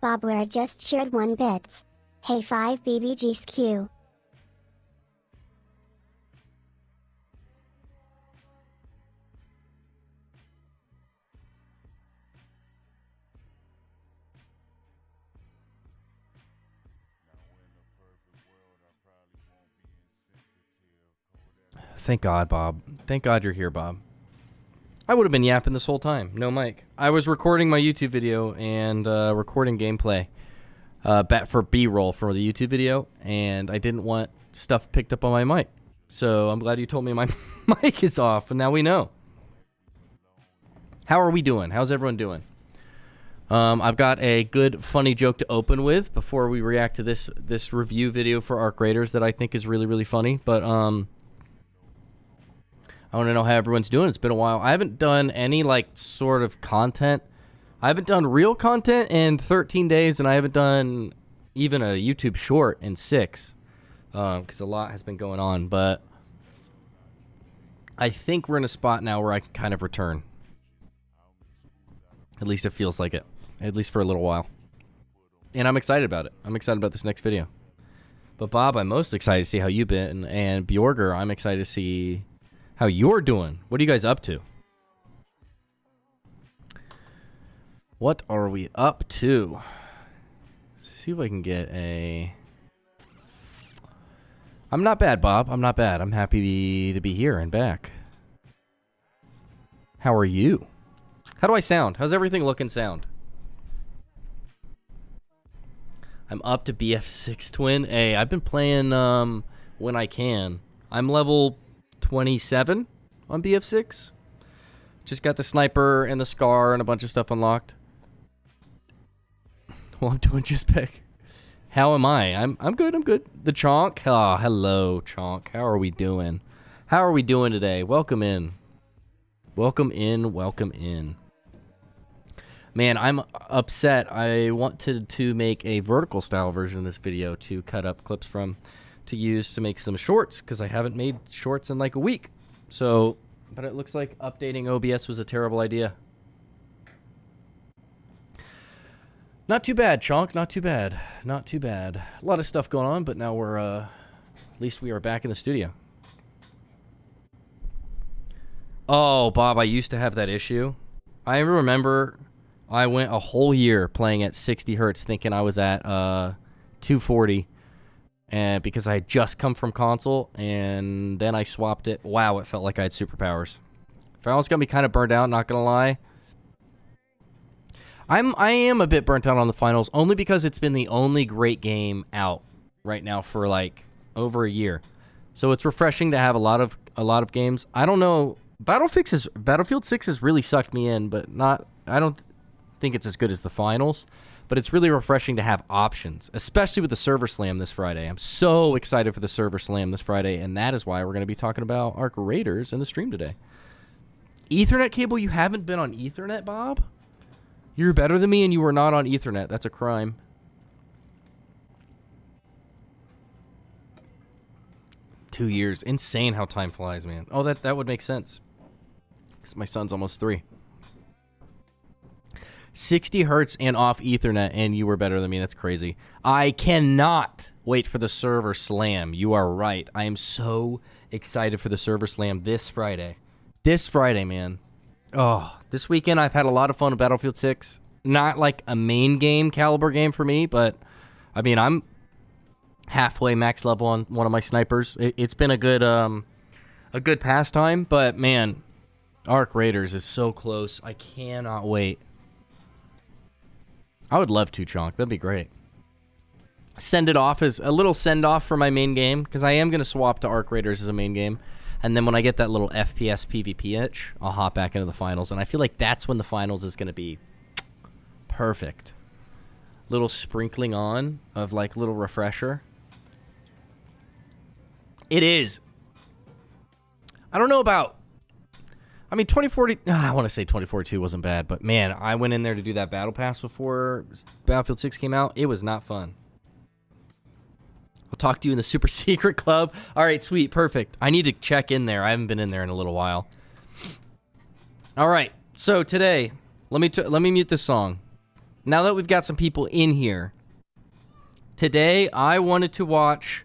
Bobware just shared 1 bits. Hey 5 BBG's Q. Thank God, Bob. Thank God you're here, Bob. I would have been yapping this whole time. No mic. I was recording my YouTube video and recording gameplay for B-roll for the YouTube video, and I didn't want stuff picked up on my mic. So I'm glad you told me my mic is off, and now we know. How are we doing? How's everyone doing? I've got a good, funny joke to open with before we react to this review video for Arc Raiders that I think is really, really funny. But I want to know how everyone's doing. It's been a while. I haven't done any, like, sort of content. I haven't done real content in 13 days, and I haven't done even a YouTube short in 6, because a lot has been going on. But I think we're in a spot now where I can kind of return. At least it feels like it. At least for a little while. And I'm excited about it. I'm excited about this next video. But Bob, I'm most excited to see how you've been. And Bjorger, I'm excited to see how you're doing. What are you guys up to? What are we up to? Let's see if I can get a... I'm not bad, Bob. I'm not bad. I'm happy to be here and back. How are you? How do I sound? How's everything looking sound? I'm up to BF6 Twin. Hey, I've been playing when I can. I'm level 27 on BF6. Just got the sniper and the scar and a bunch of stuff unlocked. Well, I'm doing just pick. How am I? I'm good. I'm good. The Chonk. Oh, hello, Chonk. How are we doing? How are we doing today? Welcome in. Welcome in. Welcome in. Man, I'm upset. I wanted to make a vertical style version of this video to cut up clips from to use to make some shorts, because I haven't made shorts in like a week. So, but it looks like updating OBS was a terrible idea. Not too bad, Chonk. Not too bad. Not too bad. A lot of stuff going on, but now we're, at least we are back in the studio. Oh, Bob, I used to have that issue. I remember I went a whole year playing at 60 hertz thinking I was at 240. And because I had just come from console, and then I swapped it. Wow, it felt like I had superpowers. Finals got me kind of burned out, not gonna lie. I am a bit burnt out on the finals, only because it's been the only great game out right now for like over a year. So it's refreshing to have a lot of games. I don't know. Battlefield 6 has really sucked me in, but I don't think it's as good as the finals. But it's really refreshing to have options, especially with the server slam this Friday. I'm so excited for the server slam this Friday, and that is why we're going to be talking about Arc Raiders in the stream today. Ethernet cable? You haven't been on Ethernet, Bob? You're better than me, and you were not on Ethernet. That's a crime. Two years. Insane how time flies, man. Oh, that would make sense. Because my son's almost 3. 60 hertz and off Ethernet, and you were better than me. That's crazy. I cannot wait for the server slam. You are right. I am so excited for the server slam this Friday. This Friday, man. Oh, this weekend I've had a lot of fun with Battlefield 6. Not like a main game caliber game for me, but I mean, I'm halfway max level on one of my snipers. It's been a good pastime, but man, Arc Raiders is so close. I cannot wait. I would love to, Chonk. That'd be great. Send it off as a little send-off for my main game, because I am going to swap to Arc Raiders as a main game. And then when I get that little FPS PvP itch, I'll hop back into the finals. And I feel like that's when the finals is going to be perfect. Little sprinkling on of, like, little refresher. It is. I don't know about... I mean, 2040... I want to say 2042 wasn't bad, but man, I went in there to do that battle pass before Battlefield 6 came out. It was not fun. I'll talk to you in the super secret club. All right, sweet, perfect. I need to check in there. I haven't been in there in a little while. All right, so today, let me mute this song. now that we've got some people in here, today I wanted to watch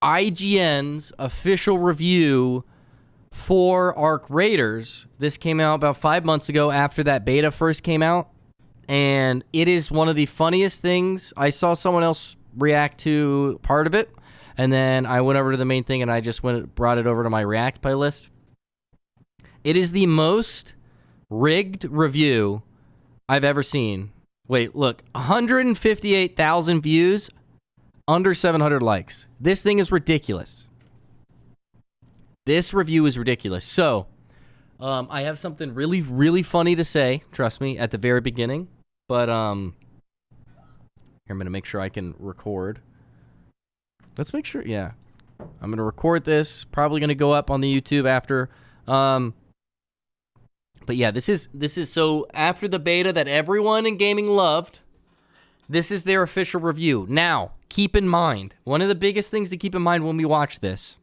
IGN's official review for Arc Raiders. This came out about 5 months ago after that beta first came out, and it is one of the funniest things. I saw someone else react to part of it, and then I went over to the main thing and I just brought it over to my React playlist. It is the most rigged review I've ever seen. Wait, look, 158,000 views, under 700 likes. This thing is ridiculous. This review is ridiculous. So, I have something really, really funny to say, trust me, at the very beginning. But, here, I'm going to make sure I can record. Let's make sure, yeah. I'm going to record this. Probably going to go up on the YouTube after. But yeah, this is so after the beta that everyone in gaming loved, this is their official review. Now, keep in mind, one of the biggest things to keep in mind when we watch this,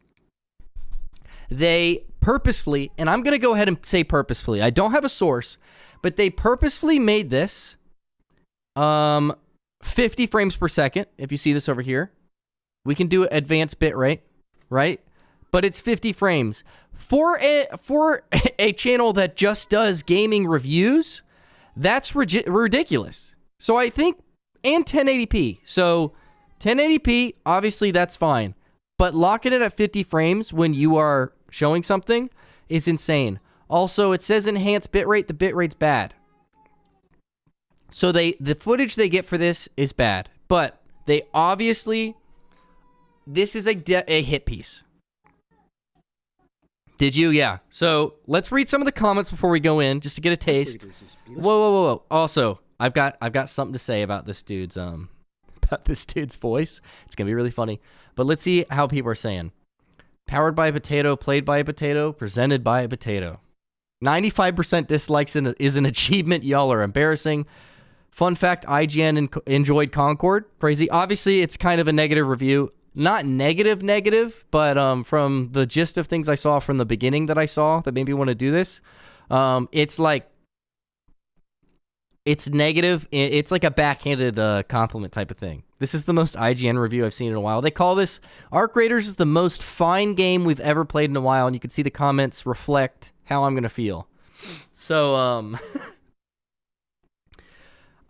they purposefully, and I'm going to go ahead and say purposefully, I don't have a source, but they purposefully made this 50 frames per second. If you see this over here, we can do advanced bitrate, right? But it's 50 frames. For a channel that just does gaming reviews, that's ridiculous. So I think, and 1080p. So 1080p, obviously that's fine. But locking it at 50 frames when you are showing something is insane. Also, it says enhanced bitrate. The bitrate's bad. So the footage they get for this is bad. But they obviously, this is a hit piece. Did you? Yeah. So let's read some of the comments before we go in, just to get a taste. Whoa. Also, I've got something to say about this dude's voice. It's gonna be really funny. But let's see how people are saying. Powered by a potato, played by a potato, presented by a potato. 95% dislikes is an achievement. Y'all are embarrassing. Fun fact, IGN enjoyed Concord. Crazy. Obviously, it's kind of a negative review. Not negative, but from the gist of things I saw from the beginning that I saw that made me want to do this, it's like, it's negative. It's like a backhanded compliment type of thing. This is the most IGN review I've seen in a while. They call this, Arc Raiders is the most fine game we've ever played in a while, and you can see the comments reflect how I'm going to feel. So,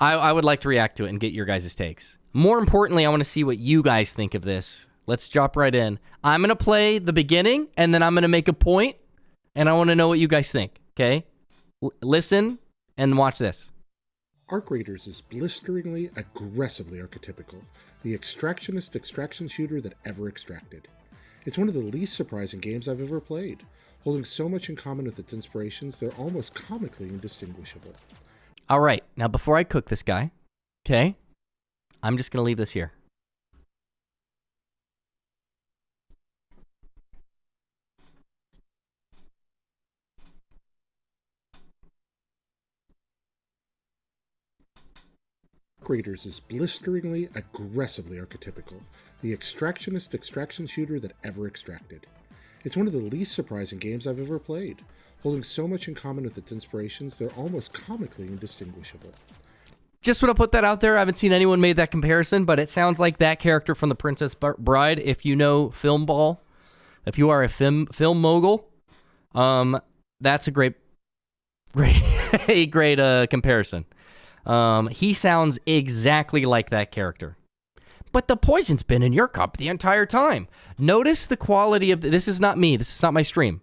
I would like to react to it and get your guys' takes. More importantly, I want to see what you guys think of this. Let's drop right in. I'm going to play the beginning, and then I'm going to make a point, and I want to know what you guys think, okay? Listen and watch this. Arc Raiders is blisteringly, aggressively archetypical, the extractionist extraction shooter that ever extracted. It's one of the least surprising games I've ever played, holding so much in common with its inspirations they're almost comically indistinguishable. All right, now before I cook this guy, okay, I'm just going to leave this here. Arc Raiders is blisteringly, aggressively archetypical, the extractionist extraction shooter that ever extracted. It's one of the least surprising games I've ever played, holding so much in common with its inspirations they're almost comically indistinguishable. Just want to put that out there. I haven't seen anyone made that comparison, but it sounds like that character from The Princess Bride. If you know Film Ball, if you are a film mogul, that's a great comparison. He sounds exactly like that character. But the poison's been in your cup the entire time. Notice the quality of this is not me. This is not my stream.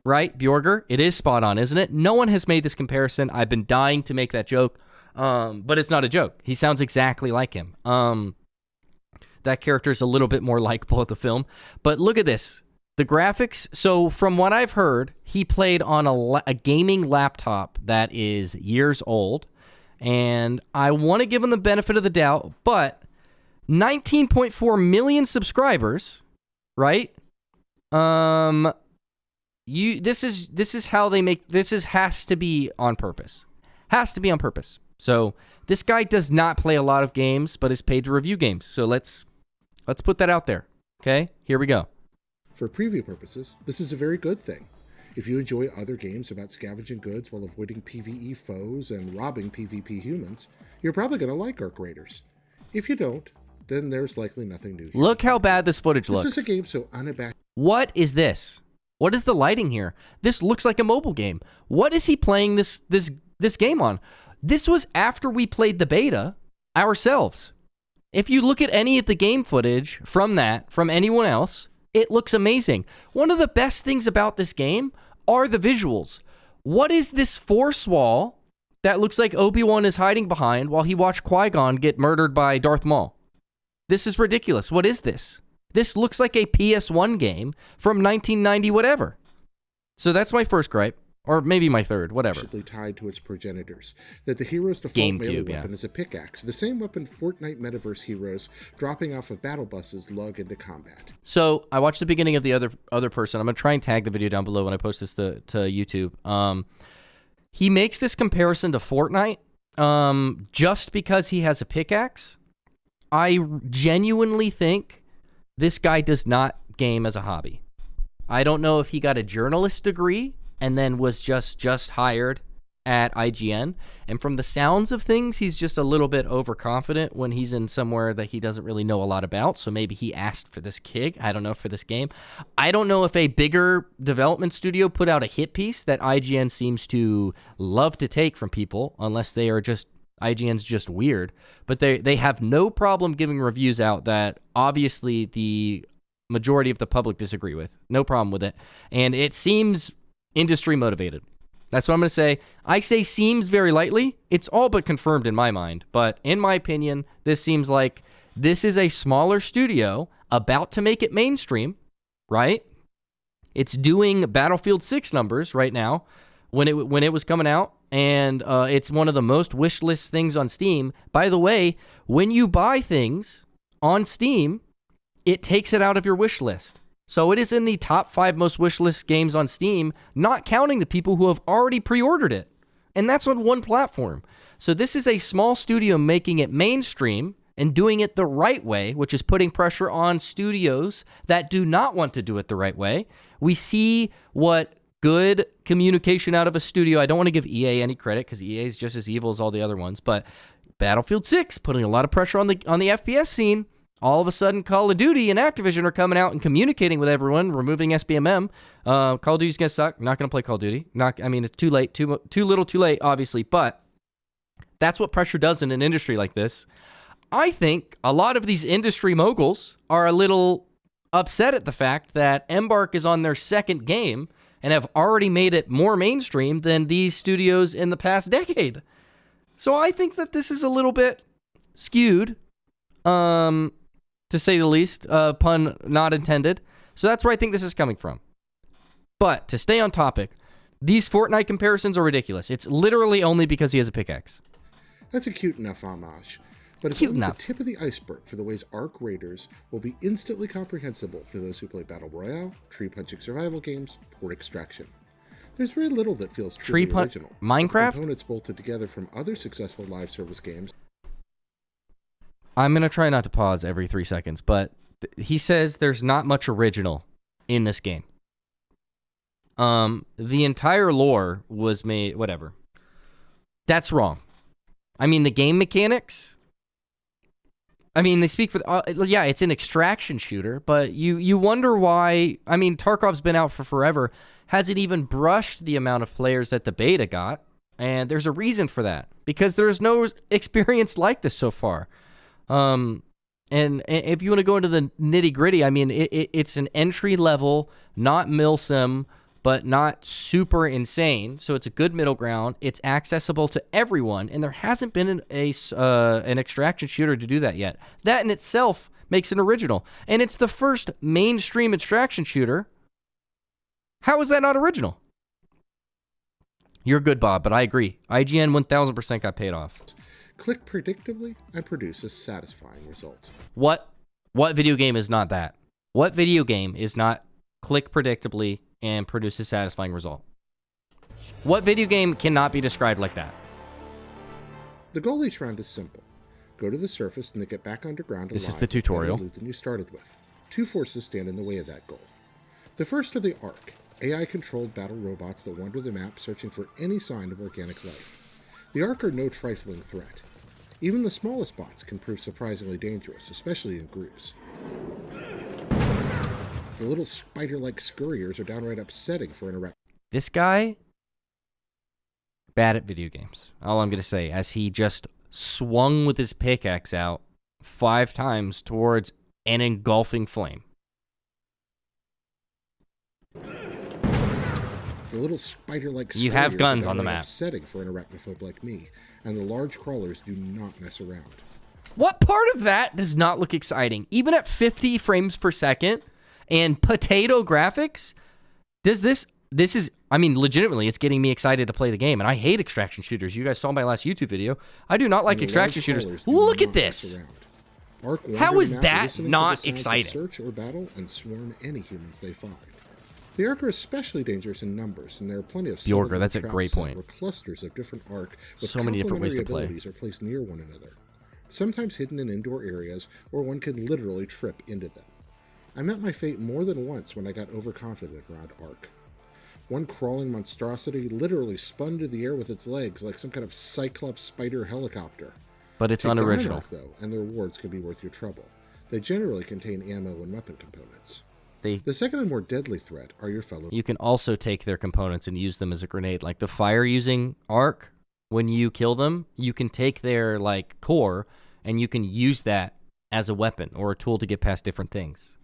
Right, Bjorger? It is spot on, isn't it? No one has made this comparison. I've been dying to make that joke. But it's not a joke. He sounds exactly like him. That character is a little bit more likable at the film. But look at this. The graphics. So from what I've heard, he played on a gaming laptop that is years old. And I want to give him the benefit of the doubt. But 19.4 million subscribers, right? This is how they make this has to be on purpose. Has to be on purpose. So this guy does not play a lot of games, but is paid to review games. So let's put that out there. Okay, here we go. For preview purposes, this is a very good thing. If you enjoy other games about scavenging goods while avoiding PvE foes and robbing PvP humans, you're probably going to like Arc Raiders. If you don't, then there's likely nothing new here. Look how bad this footage looks. This is a game so unabashed. What is this? What is the lighting here? This looks like a mobile game. What is he playing this game on? This was after we played the beta ourselves. If you look at any of the game footage from anyone else, it looks amazing. One of the best things about this game are the visuals. What is this force wall that looks like Obi-Wan is hiding behind while he watched Qui-Gon get murdered by Darth Maul? This is ridiculous. What is this? This looks like a PS1 game from 1990 whatever. So that's my first gripe. Or maybe my third, whatever. Tied to its progenitors, that the hero's default melee weapon is a pickaxe, the same weapon Fortnite metaverse heroes dropping off of battle buses lug into combat. So I watched the beginning of the other person. I'm gonna try and tag the video down below when I post this to YouTube. He makes this comparison to Fortnite just because he has a pickaxe. I genuinely think this guy does not game as a hobby. I don't know if he got a journalist degree and then was just hired at IGN. And from the sounds of things, he's just a little bit overconfident when he's in somewhere that he doesn't really know a lot about. So maybe he asked for this gig, I don't know, for this game. I don't know if a bigger development studio put out a hit piece that IGN seems to love to take from people, unless they are just, IGN's just weird. But they have no problem giving reviews out that obviously the majority of the public disagree with. No problem with it. And it seems industry motivated. That's what I'm going to say. I say seems very lightly. It's all but confirmed in my mind. But in my opinion, this seems like this is a smaller studio about to make it mainstream, right? It's doing Battlefield 6 numbers right now when it was coming out. And it's one of the most wish list things on Steam. By the way, when you buy things on Steam, it takes it out of your wish list. So it is in the top 5 most wishlist games on Steam, not counting the people who have already pre-ordered it. And that's on one platform. So this is a small studio making it mainstream and doing it the right way, which is putting pressure on studios that do not want to do it the right way. We see what good communication out of a studio. I don't want to give EA any credit because EA is just as evil as all the other ones, but Battlefield 6 putting a lot of pressure on the FPS scene. All of a sudden, Call of Duty and Activision are coming out and communicating with everyone, removing SBMM. Call of Duty's gonna suck. Not gonna play Call of Duty. It's too late, too little, too late, obviously. But that's what pressure does in an industry like this. I think a lot of these industry moguls are a little upset at the fact that Embark is on their second game and have already made it more mainstream than these studios in the past decade. So I think that this is a little bit skewed. To say the least, pun not intended. So that's where I think this is coming from. But to stay on topic, these Fortnite comparisons are ridiculous. It's literally only because he has a pickaxe. That's a cute enough homage. But it's only the tip of the iceberg for the ways Arc Raiders will be instantly comprehensible for those who play Battle Royale, tree-punching survival games, or Extraction. There's very little that feels truly original. Minecraft? Components bolted together from other successful live service games. I'm going to try not to pause every 3 seconds, but he says there's not much original in this game. The entire lore was made, whatever. That's wrong. I mean, the game mechanics, I mean, they speak for, yeah, it's an extraction shooter, but you wonder why, I mean, Tarkov's been out for forever, hasn't even brushed the amount of players that the beta got, and there's a reason for that, because there's no experience like this so far. And if you want to go into the nitty gritty, I mean, it's an entry level, not milsim, but not super insane. So it's a good middle ground. It's accessible to everyone, and there hasn't been an extraction shooter to do that yet. That in itself makes it original, and it's the first mainstream extraction shooter. How is that not original? You're good, Bob, but I agree. IGN 1000% got paid off. Click predictably and produce a satisfying result. What video game is not that? What video game is not click predictably and produce a satisfying result? What video game cannot be described like that? The goal each round is simple. Go to the surface and then get back underground. This is the tutorial. Loot than you started with. 2 forces stand in the way of that goal. The first are the Ark, AI-controlled battle robots that wander the map searching for any sign of organic life. The Ark are no trifling threat. Even the smallest bots can prove surprisingly dangerous, especially in groups. The little spider-like scurriers are downright upsetting for an erect. This guy, bad at video games. All I'm going to say, as he just swung with his pickaxe out 5 times towards an engulfing flame. The little spider-like You have scurriers guns are on the downright map. upsetting for an arachnophobe like me, and the large crawlers do not mess around. What part of that does not look exciting? Even at 50 frames per second and potato graphics, does this is, I mean, legitimately, it's getting me excited to play the game, and I hate extraction shooters. You guys saw my last YouTube video. I do not like And the extraction large shooters. crawlers do Look not at mess this. around. Ark wander How the is map that listening for not the sounds of exciting? Search or battle and swarm any humans they find. The Ark are especially dangerous in numbers, and there are plenty of Bjorger, that's a trap great set point. Where clusters of different Ark with So many different ways to complementary play. abilities are placed near one another, sometimes hidden in indoor areas where one can literally trip into them. I met my fate more than once when I got overconfident around Ark. One crawling monstrosity literally spun into the air with its legs like some kind of cyclops spider helicopter. But it's Take down an unoriginal. Ark, though, and the rewards can be worth your trouble. They generally contain ammo and weapon components. The second and more deadly threat are your fellow. You can also take their components and use them as a grenade. Like the fire-using Ark, when you kill them, you can take their like core and you can use that as a weapon or a tool to get past different things.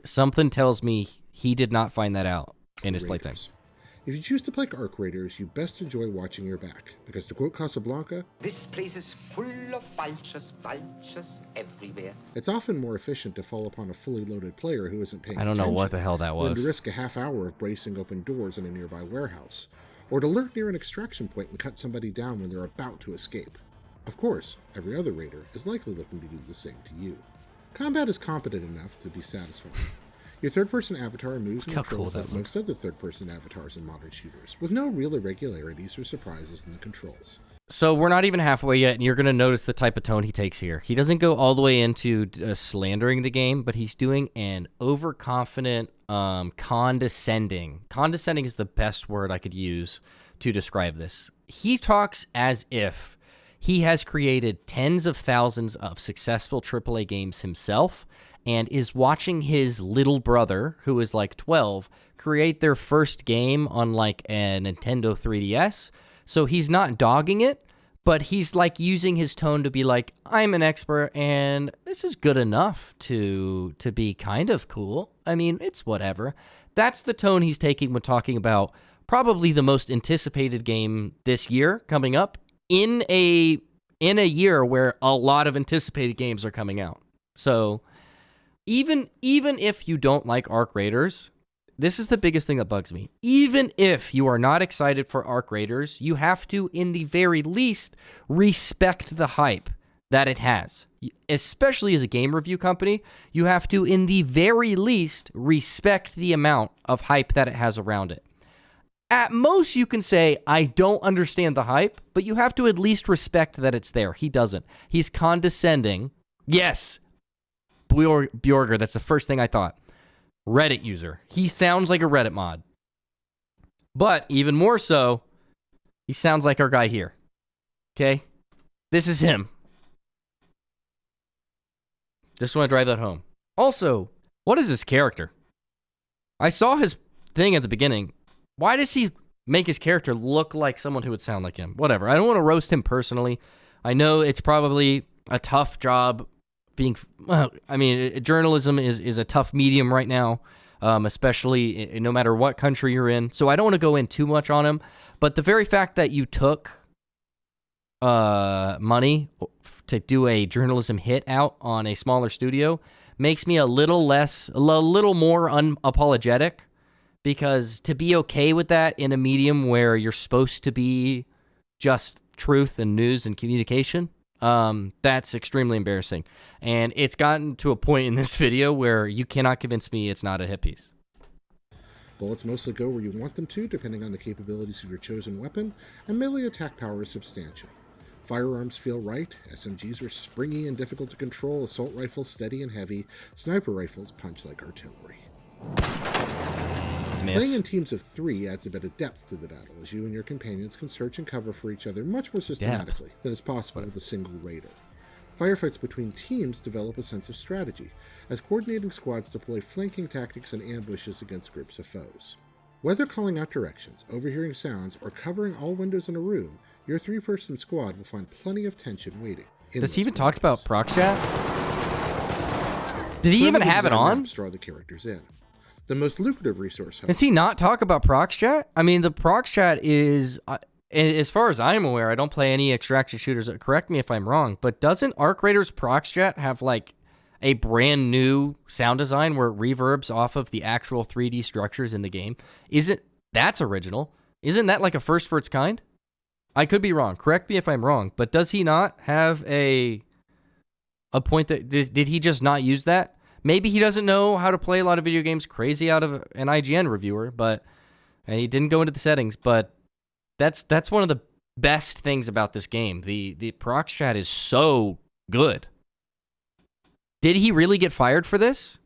Something tells me he did not find that out in his playtime. If you choose to play Ark Raiders, you best enjoy watching your back, because to quote Casablanca, "This place is full of vultures, vultures everywhere." it's often more efficient to fall upon a fully loaded player who isn't paying I don't know what the hell that than to was. risk a half hour of bracing open doors in a nearby warehouse, or to lurk near an extraction point and cut somebody down when they're about to escape. Of course, every other raider is likely looking to do the same to you. Combat is competent enough to be satisfying. Your third-person avatar moves and Look how cool controls that like most other third-person avatars in modern shooters, with no real irregularities or surprises in the controls. So we're not even halfway yet, and you're going to notice the type of tone he takes here. He doesn't go all the way into slandering the game, but he's doing an overconfident, condescending. Condescending is the best word I could use to describe this. He talks as if he has created tens of thousands of successful AAA games himself and is watching his little brother, who is like 12, create their first game on like a Nintendo 3DS. So he's not dogging it, but he's like using his tone to be like, I'm an expert and this is good enough to be kind of cool. I mean, it's whatever. That's the tone he's taking when talking about probably the most anticipated game this year coming up in a year where a lot of anticipated games are coming out. So even if you don't like Ark Raiders, this is the biggest thing that bugs me. Even if you are not excited for Ark Raiders, you have to, in the very least, respect the hype that it has. Especially as a game review company, you have to, in the very least, respect the amount of hype that it has around it. At most, you can say, I don't understand the hype, but you have to at least respect that it's there. He doesn't. He's condescending. Yes, Bjorger, that's the first thing I thought. Reddit user. He sounds like a Reddit mod. But even more so, he sounds like our guy here. Okay? This is him. Just want to drive that home. Also, what is his character? I saw his thing at the beginning. Why does he make his character look like someone who would sound like him? Whatever. I don't want to roast him personally. I know it's probably a tough job being... I mean, journalism is a tough medium right now, especially no matter what country you're in. So I don't want to go in too much on him. But the very fact that you took money to do a journalism hit out on a smaller studio makes me a little more unapologetic. Because to be okay with that in a medium where you're supposed to be just truth and news and communication, that's extremely embarrassing. And it's gotten to a point in this video where you cannot convince me it's not a hit piece. Bullets mostly go where you want them to, depending on the capabilities of your chosen weapon, and melee attack power is substantial. Firearms feel right, SMGs are springy and difficult to control, assault rifles steady and heavy, sniper rifles punch like artillery. Playing in miss. teams of 3 adds a bit of depth to the battle, as you and your companions can search and cover for each other much more systematically than is possible with a single raider. Firefights between teams develop a sense of strategy, as coordinating squads deploy flanking tactics and ambushes against groups of foes. Whether calling out directions, overhearing sounds, or covering all windows in a room, your 3-person squad will find plenty of tension waiting. Does he even talk about prox chat? Did he even have it on? Draw the characters in. The most lucrative resource, however, Does he not talk about prox chat? I mean, the prox chat is, as far as I'm aware, I don't play any extraction shooters. Correct me if I'm wrong, but doesn't Arc Raiders prox chat have like a brand new sound design where it reverbs off of the actual 3D structures in the game? That's original? Isn't that like a first for its kind? I could be wrong. Correct me if I'm wrong, but does he not have a point that did he just not use that? Maybe he doesn't know how to play a lot of video games crazy out of an IGN reviewer, but and he didn't go into the settings, but that's one of the best things about this game. The prox chat is so good. Did he really get fired for this?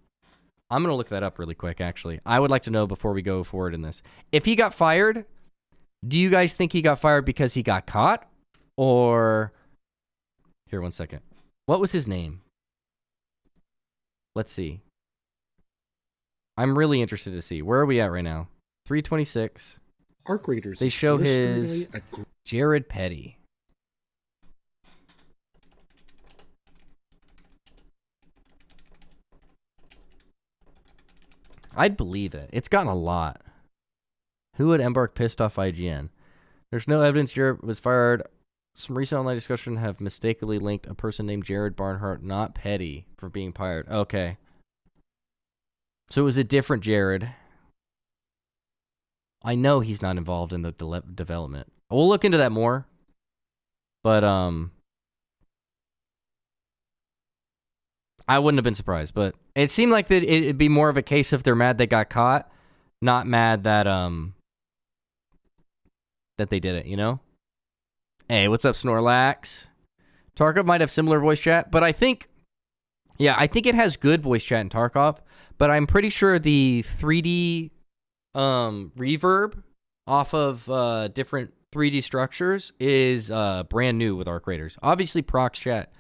I'm going to look that up really quick, actually. I would like to know before we go forward in this. If he got fired, do you guys think he got fired because he got caught? Or... Here, one second. What was his name? Let's see. I'm really interested to see. Where are we at right now? 326. Arc Raiders. They show his Jared Petty. I'd believe it. It's gotten a lot. Who would embark pissed off IGN? There's no evidence Jared was fired. Some recent online discussion have mistakenly linked a person named Jared Barnhart, not Petty, for being fired. Okay. So it was a different Jared. I know he's not involved in the development. We'll look into that more. But, I wouldn't have been surprised, but it seemed like that it'd be more of a case if they're mad they got caught, not mad that that they did it, you know? Hey, what's up, Snorlax? Tarkov might have similar voice chat, but I think it has good voice chat in Tarkov, but I'm pretty sure the 3D reverb off of different 3D structures is brand new with Arc Raiders. Obviously, prox chat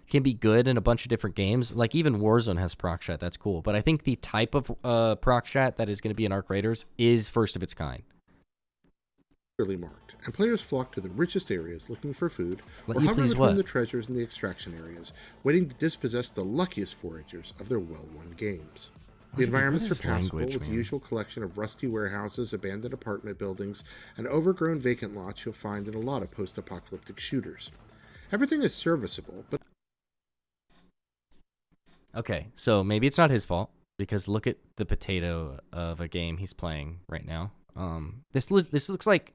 can be good in a bunch of different games. Like even Warzone has prox chat. That's cool. But I think the type of prox chat that is going to be in Arc Raiders is first of its kind. Marked, and players flock to the richest areas looking for food, Let or you hover please between what? the treasures in the extraction areas, waiting to dispossess the luckiest foragers of their well-won games. The environments is are passable, language, with the man? usual collection of rusty warehouses, abandoned apartment buildings, and overgrown vacant lots you'll find in a lot of post-apocalyptic shooters. Everything is serviceable, but... Okay, so maybe it's not his fault, because look at the potato of a game he's playing right now. This looks like...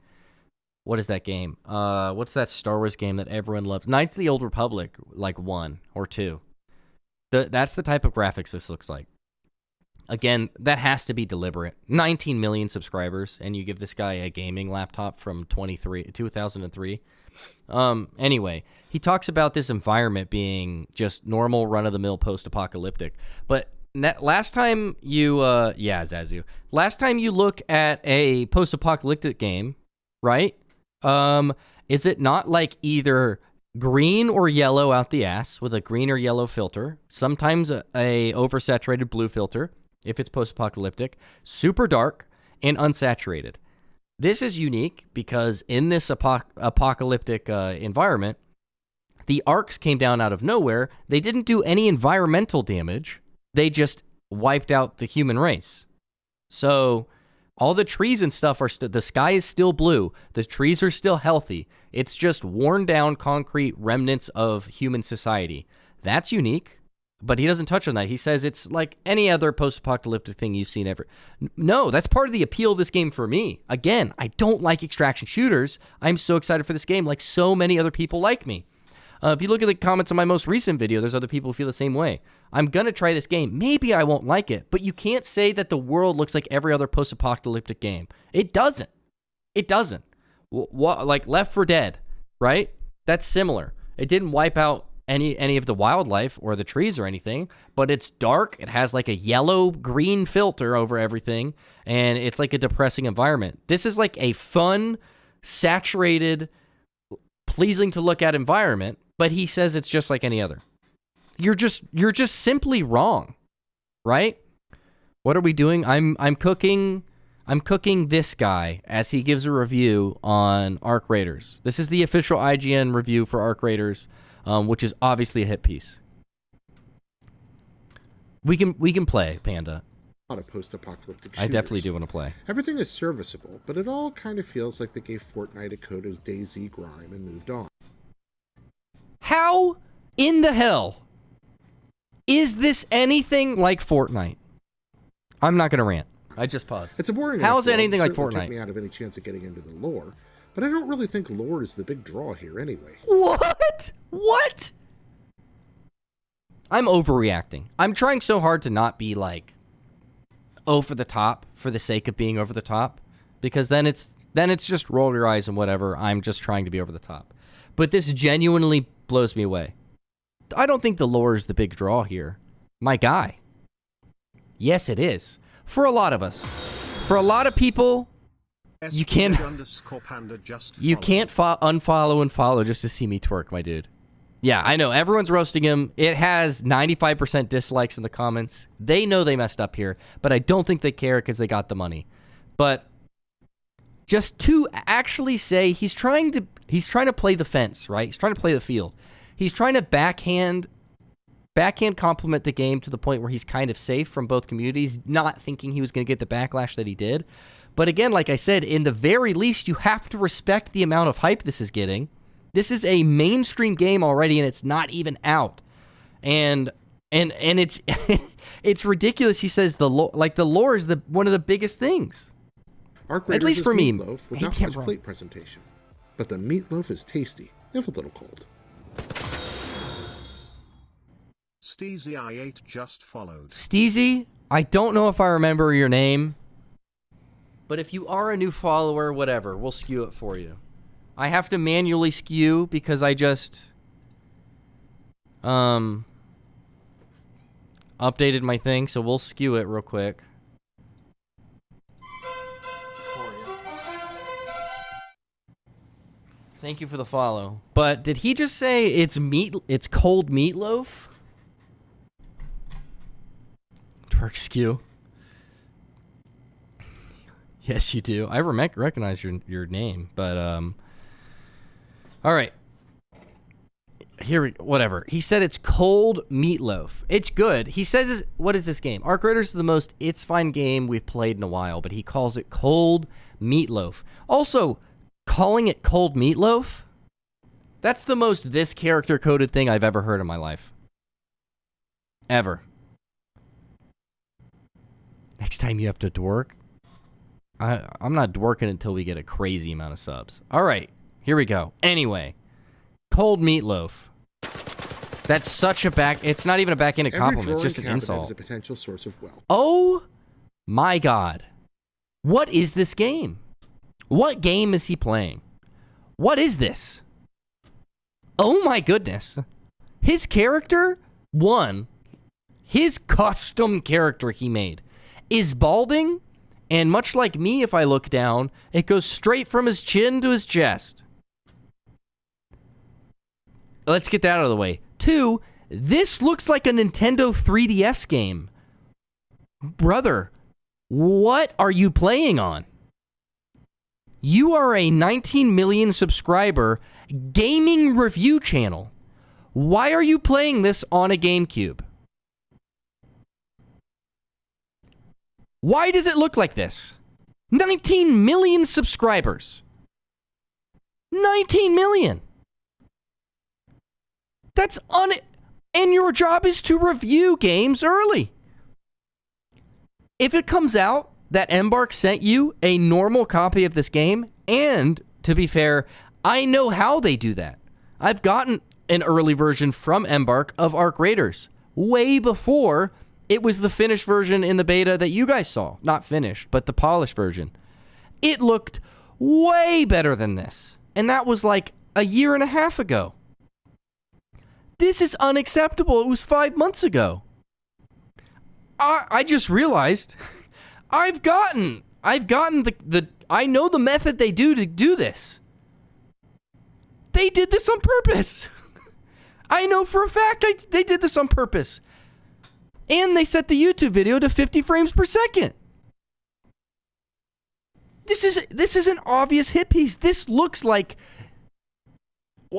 What is that game? What's that Star Wars game that everyone loves? Knights of the Old Republic, like 1 or 2. That's the type of graphics this looks like. Again, that has to be deliberate. 19 million subscribers, and you give this guy a gaming laptop from 2003. Anyway, he talks about this environment being just normal, run-of-the-mill post-apocalyptic. But last time you, Zazu, last time you look at a post-apocalyptic game, right? Is it not like either green or yellow out the ass with a green or yellow filter, sometimes a oversaturated blue filter if it's post-apocalyptic, super dark, and unsaturated? This is unique because in this apocalyptic environment, the arcs came down out of nowhere. They didn't do any environmental damage. They just wiped out the human race. So all the trees and stuff are the sky is still blue. The trees are still healthy. It's just worn down concrete remnants of human society. That's unique, but he doesn't touch on that. He says it's like any other post-apocalyptic thing you've seen ever. No, that's part of the appeal of this game for me. Again, I don't like extraction shooters. I'm so excited for this game, like so many other people like me. If you look at the comments on my most recent video, there's other people who feel the same way. I'm going to try this game. Maybe I won't like it, but you can't say that the world looks like every other post-apocalyptic game. It doesn't. It doesn't. Like Left 4 Dead, right? That's similar. It didn't wipe out any of the wildlife or the trees or anything, but it's dark. It has like a yellow-green filter over everything, and it's like a depressing environment. This is like a fun, saturated, pleasing to look at environment, but he says it's just like any other. You're just simply wrong, right? What are we doing? I'm cooking this guy as he gives a review on Arc Raiders. This is the official IGN review for Arc Raiders, which is obviously a hit piece. We can play, Panda. A lot of post-apocalyptic shooters. I definitely do want to play. Everything is serviceable, but it all kind of feels like they gave Fortnite a coat of DayZ grime and moved on. How in the hell is this anything like Fortnite? I'm not going to rant. I just paused. It's a boring. How is it world. anything like Certainly Fortnite? Take me out of any chance of getting into the lore, but I don't really think lore is the big draw here anyway. What? What? I'm overreacting. I'm trying so hard to not be like over the top for the sake of being over the top, because then it's just roll your eyes and whatever. I'm just trying to be over the top. But this genuinely blows me away. I don't think the lore is the big draw here. My guy. Yes, it is. For a lot of us. For a lot of people, you can't unfollow and follow just to see me twerk, my dude. Yeah, I know. Everyone's roasting him. It has 95% dislikes in the comments. They know they messed up here, but I don't think they care because they got the money. But just to actually say he's trying to play the fence, right? He's trying to play the field. He's trying to backhand compliment the game to the point where he's kind of safe from both communities, not thinking he was going to get the backlash that he did. But again, like I said, in the very least, you have to respect the amount of hype this is getting. This is a mainstream game already, and it's not even out. And it's it's ridiculous. He says the lore is one of the biggest things. At least for me. Meatloaf with not much plate presentation, but the meatloaf is tasty, if a little cold. Steezy I8 just followed. Steezy, I don't know if I remember your name, but if you are a new follower, whatever, we'll skew it for you. I have to manually skew because I just updated my thing, so we'll skew it real quick. Thank you for the follow. But did he just say it's cold meatloaf? Twerk skew. Yes, you do. I recognize your name, but all right. Whatever. He said it's cold meatloaf. It's good. He says, what is this game? Arc Raiders is the most it's fine game we've played in a while, but he calls it cold meatloaf. Also, calling it cold meatloaf? That's the most this character coded thing I've ever heard in my life. Ever. Next time you have to dwork. I'm not dworking until we get a crazy amount of subs. All right, here we go. Anyway, cold meatloaf. That's such a it's not even a backhanded compliment. It's just an insult. Is a potential source of wealth. Oh my God. What is this game? What game is he playing? What is this? Oh my goodness. His character, his custom character he made, is balding, and much like me, if I look down, it goes straight from his chin to his chest. Let's get that out of the way. 2, this looks like a Nintendo 3DS game. Brother, what are you playing on? You are a 19 million subscriber gaming review channel. Why are you playing this on a GameCube? Why does it look like this? 19 million subscribers. 19 million. That's and your job is to review games early. If it comes out that Embark sent you a normal copy of this game, and to be fair, I know how they do that. I've gotten an early version from Embark of Arc Raiders way before it was the finished version in the beta that you guys saw. Not finished, but the polished version. It looked way better than this. And that was like a year and a half ago. This is unacceptable. It was 5 months ago. I just realized I've gotten the I know the method they do to do this. They did this on purpose. I know for a fact they did this on purpose. And they set the YouTube video to 50 frames per second. This is an obvious hit piece. This looks like...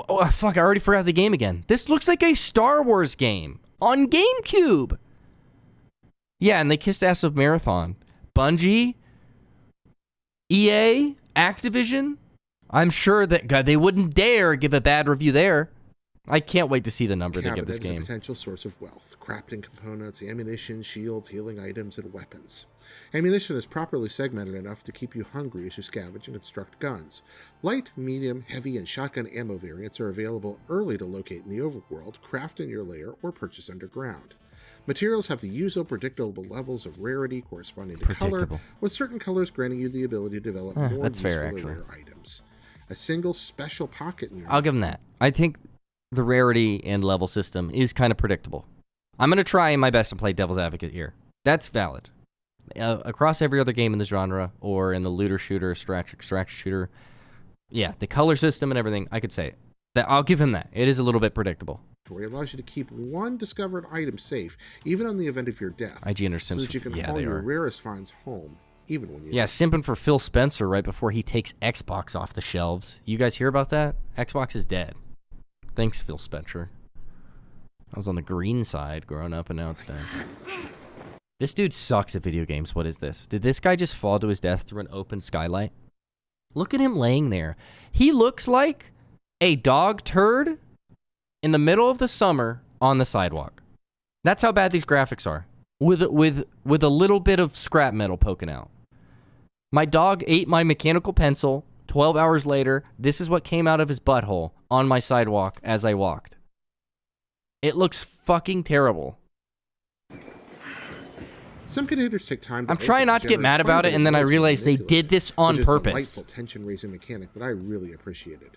Oh, fuck, I already forgot the game again. This looks like a Star Wars game on GameCube. Yeah, and they kissed ass of Marathon. Bungie, EA, Activision. I'm sure that God, they wouldn't dare give a bad review there. I can't wait to see the number they give this game. Is a potential source of wealth. Crafting components, ammunition, shields, healing items, and weapons. Ammunition is properly segmented enough to keep you hungry as you scavenge and construct guns. Light, medium, heavy, and shotgun ammo variants are available early to locate in the overworld, craft in your lair, or purchase underground. Materials have the usual predictable levels of rarity corresponding to color, with certain colors granting you the ability to develop more useful rare items. A single special pocket in your... I'll give them that. I think the rarity and level system is kind of predictable. I'm going to try my best to play devil's advocate here. That's valid. Across every other game in the genre, or in the looter shooter, extraction shooter, yeah, the color system and everything, I could say it. That I'll give him that. It is a little bit predictable. It allows you to keep one discovered item safe, even on the event of your death. IGN or Simpson. So that you can haul your rarest finds home, even when you... Yeah, simping for Phil Spencer right before he takes Xbox off the shelves. You guys hear about that? Xbox is dead. Thanks, Phil Spencer. I was on the green side growing up, and now it's dead. This dude sucks at video games. What is this? Did this guy just fall to his death through an open skylight? Look at him laying there. He looks like a dog turd in the middle of the summer on the sidewalk. That's how bad these graphics are. With a little bit of scrap metal poking out. My dog ate my mechanical pencil. 12 hours later, this is what came out of his butthole on my sidewalk as I walked. It looks fucking terrible. Some containers take time to I'm trying not to get mad about it, and then I realize they did this on purpose. It's a delightful tension-raising mechanic that I really appreciated.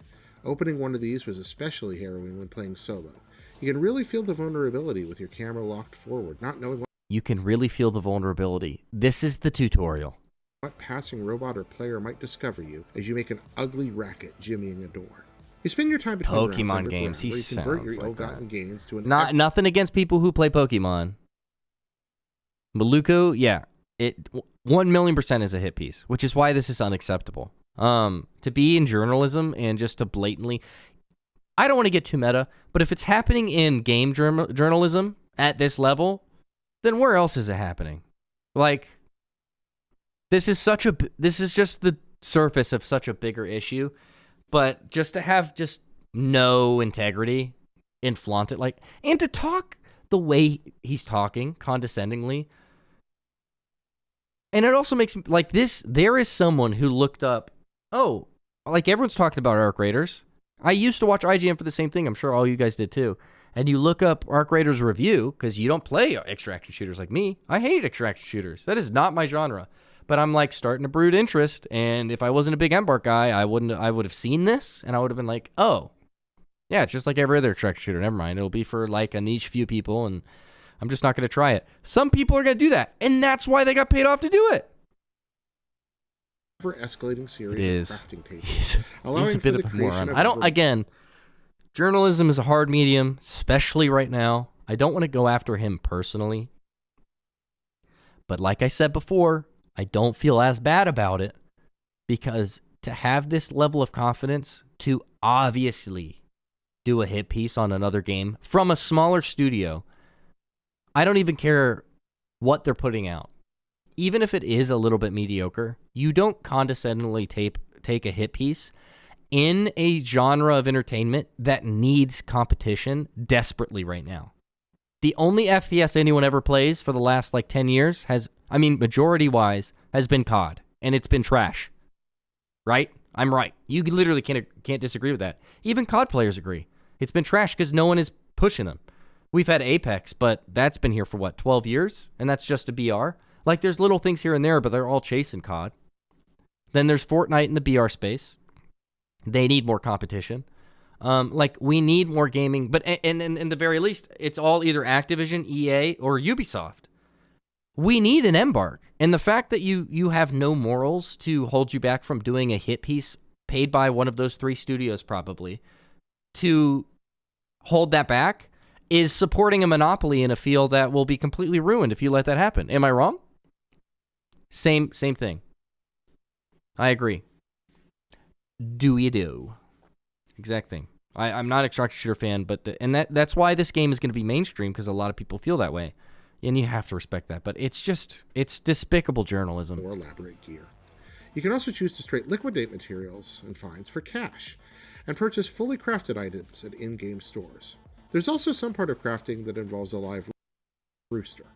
Opening one of these was especially harrowing when playing solo. You can really feel the vulnerability with your camera locked forward, not knowing what... You can really feel the vulnerability. This is the tutorial. What passing robot or player might discover you as you make an ugly racket jimmying a door. You spend your time between Pokemon games. He sounds convert your like ill-gotten gains to an... Nothing against people who play Pokemon. Maluko, yeah, it 1,000,000% is a hit piece, which is why this is unacceptable. To be in journalism and just to blatantly, I don't want to get too meta, but if it's happening in game journalism at this level, then where else is it happening? Like, this is just the surface of such a bigger issue, but just to have just no integrity and flaunt it and to talk the way he's talking condescendingly. And it also makes me, there is someone who looked up, everyone's talking about Arc Raiders. I used to watch IGN for the same thing. I'm sure all you guys did too. And you look up Arc Raiders review, because you don't play extraction shooters like me. I hate extraction shooters. That is not my genre. But I'm starting to brood interest, and if I wasn't a big Embark guy, I would have seen this, and I would have been like, oh, yeah, it's just like every other extraction shooter. Never mind. It'll be for a niche few people, and I'm just not going to try it. Some people are going to do that, and that's why they got paid off to do it. For escalating series it is. Of crafting tables, he's a bit of a moron. Of Journalism is a hard medium, especially right now. I don't want to go after him personally. But like I said before, I don't feel as bad about it, because to have this level of confidence to obviously do a hit piece on another game from a smaller studio, I don't even care what they're putting out. Even if it is a little bit mediocre, you don't condescendingly take a hit piece in a genre of entertainment that needs competition desperately right now. The only FPS anyone ever plays for the last 10 years majority-wise, has been COD, and it's been trash. Right? I'm right. You literally can't disagree with that. Even COD players agree. It's been trash because no one is pushing them. We've had Apex, but that's been here for 12 years? And that's just a BR? There's little things here and there, but they're all chasing COD. Then there's Fortnite in the BR space. They need more competition. Like, we need more gaming, but and in the very least, it's all either Activision, EA, or Ubisoft. We need an embark. And the fact that you have no morals to hold you back from doing a hit piece paid by one of those 3 studios probably to hold that back is supporting a monopoly in a field that will be completely ruined if you let that happen. Am I wrong? Same thing. I agree. Do you do? Exact thing. I'm not a extraction shooter fan, but that's why this game is going to be mainstream, because a lot of people feel that way. And you have to respect that. But it's despicable journalism. More elaborate gear. You can also choose to straight liquidate materials and finds for cash, and purchase fully crafted items at in-game stores. There's also some part of crafting that involves a live rooster.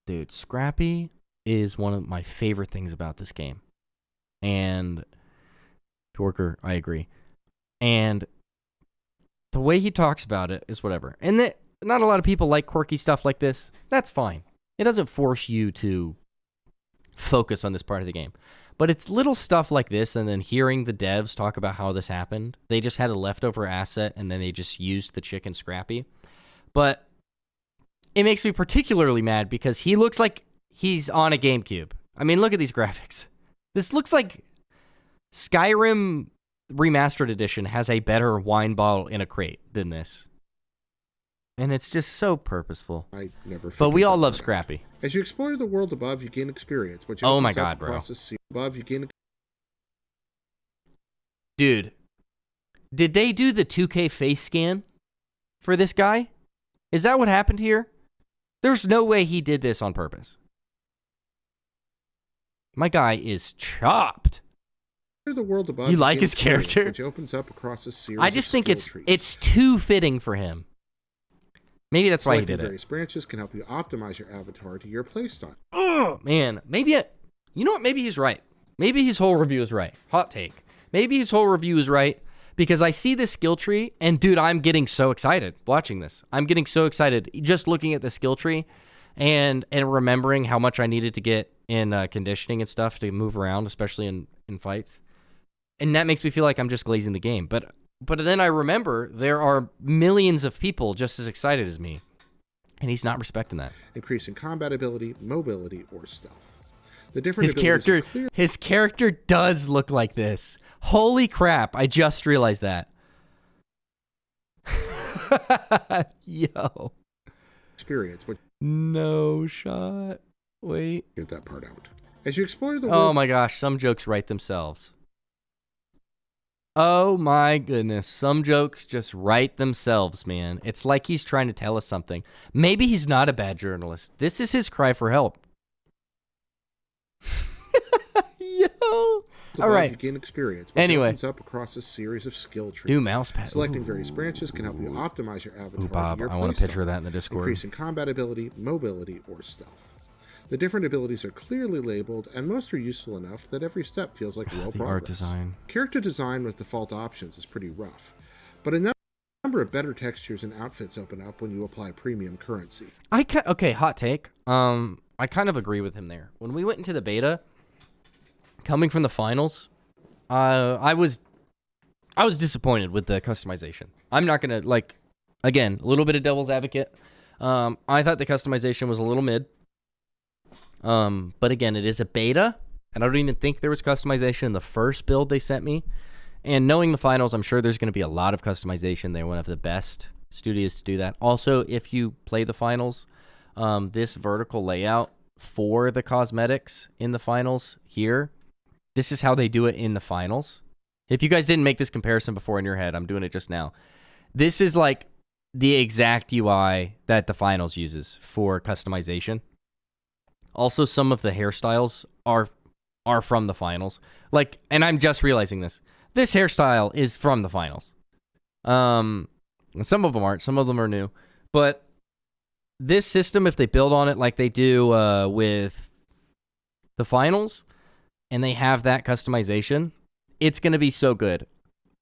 Dude, Scrappy is one of my favorite things about this game. And Dorker, I agree. And the way he talks about it is whatever. And not a lot of people like quirky stuff like this. That's fine. It doesn't force you to focus on this part of the game. But it's little stuff like this, and then hearing the devs talk about how this happened. They just had a leftover asset, and then they just used the chicken Scrappy. But it makes me particularly mad because he looks like he's on a GameCube. I mean, look at these graphics. This looks like Skyrim Remastered Edition has a better wine bottle in a crate than this. And it's just so purposeful. But we all love Scrappy. As you explore the world above, you gain experience. Oh my god, bro. Above, you gain... Dude, did they do the 2K face scan for this guy? Is that what happened here? There's no way he did this on purpose. My guy is chopped. The world above, you like his character? Which opens up across a series I just think it's it's too fitting for him. Maybe that's why he did it. Various branches can help you optimize your avatar to your playstyle. Oh, man. You know what? Maybe he's right. Maybe his whole review is right. Hot take. Maybe his whole review is right because I see this skill tree and, dude, I'm getting so excited watching this. I'm getting so excited just looking at the skill tree and remembering how much I needed to get in conditioning and stuff to move around, especially in fights. And that makes me feel like I'm just glazing the game. But then I remember there are millions of people just as excited as me. And he's not respecting that. Increasing combat ability, mobility, or stealth. The different his character does look like this. Holy crap, I just realized that. Yo. Experience. No shot. Wait. Get that part out. As you explore the world... Oh my gosh, some jokes write themselves. Oh my goodness, some jokes just write themselves, man. It's like he's trying to tell us something. Maybe he's not a bad journalist. This is his cry for help. Yo. All right. You gain experience. Anyway. Opens up across a series of skill trees. New mouse pad. Selecting various branches can help you optimize your avatar. Ooh, Bob, I want a picture of that in the Discord. Increasing combat ability, mobility, or stealth. The different abilities are clearly labeled, and most are useful enough that every step feels like real progress. Art design. Character design with default options is pretty rough, but a number of better textures and outfits open up when you apply premium currency. Okay, hot take. I kind of agree with him there. When we went into the beta, coming from the finals, I was disappointed with the customization. I'm not gonna again, a little bit of devil's advocate. I thought the customization was a little mid. But again, it is a beta, and I don't even think there was customization in the first build they sent me. And knowing the finals, I'm sure there's going to be a lot of customization. They're one of the best studios to do that. Also, if you play the finals, this vertical layout for the cosmetics in the finals here, this is how they do it in the finals. If you guys didn't make this comparison before in your head, I'm doing it just now. This is like the exact UI that the finals uses for customization. Also, some of the hairstyles are from the finals. And I'm just realizing this. This hairstyle is from the finals. Some of them aren't. Some of them are new. But this system, if they build on it like they do with the finals, and they have that customization, it's going to be so good.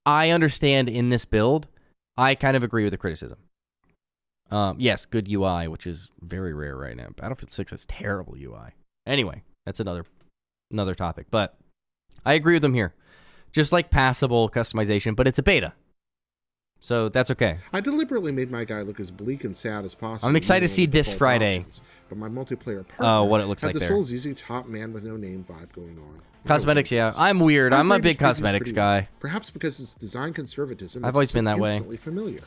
I understand in this build, I kind of agree with the criticism. Yes, good UI, which is very rare right now. Battlefield 6 has terrible UI. Anyway, that's another topic. But I agree with them here. Just like passable customization, but it's a beta. So that's okay. I deliberately made my guy look as bleak and sad as possible. I'm excited to see using the this default Friday. options, but my multiplayer partner what it looks had like the there. Souls easy top man with no name vibe going on. Cosmetics, yeah. I'm weird. I'm a big cosmetics guy. Perhaps because it's design conservatism. I've always been that way. Instantly familiar.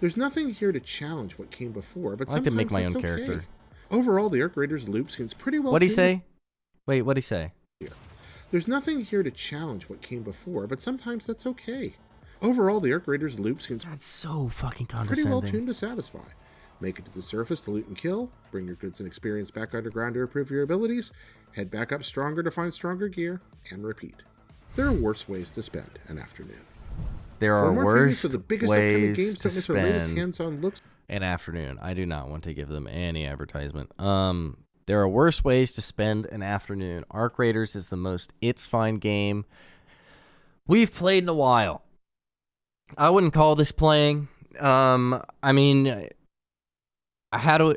There's nothing here to challenge what came before, but I like to make my sometimes own that's character. okay. Overall, the Arc Raiders loop seems pretty well. What'd he say? Wait, what'd he say? There's nothing here to challenge what came before, but sometimes that's okay. Overall, the Arc Raiders loop seems That's so fucking pretty condescending. well tuned to satisfy. Make it to the surface to loot and kill, bring your goods and experience back underground to improve your abilities, head back up stronger to find stronger gear, and repeat. There are worse ways to spend an afternoon. There For are more previews worse of the biggest upcoming ways games, to don't miss our latest spend hands-on looks. an afternoon. I do not want to give them any advertisement. There are worse ways to spend an afternoon. Arc Raiders is the most it's fine game we've played in a while. I wouldn't call this playing. I mean, how do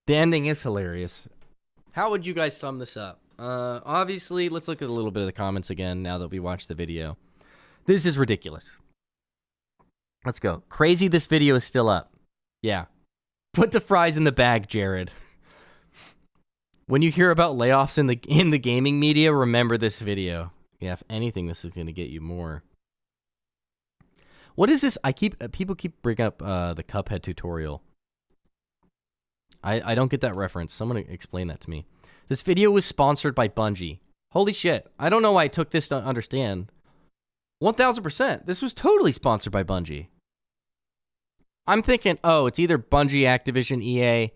the ending is hilarious. How would you guys sum this up? Obviously, let's look at a little bit of the comments again now that we watched the video. This is ridiculous. Let's go. Crazy this video is still up. Yeah. Put the fries in the bag, Jared. When you hear about layoffs in the gaming media, remember this video. Yeah, if anything, this is going to get you more. What is this? People keep bringing up the Cuphead tutorial. I don't get that reference. Someone explain that to me. This video was sponsored by Bungie. Holy shit. I don't know why I took this to understand. 1000%. This was totally sponsored by Bungie. I'm thinking, oh, it's either Bungie, Activision, EA.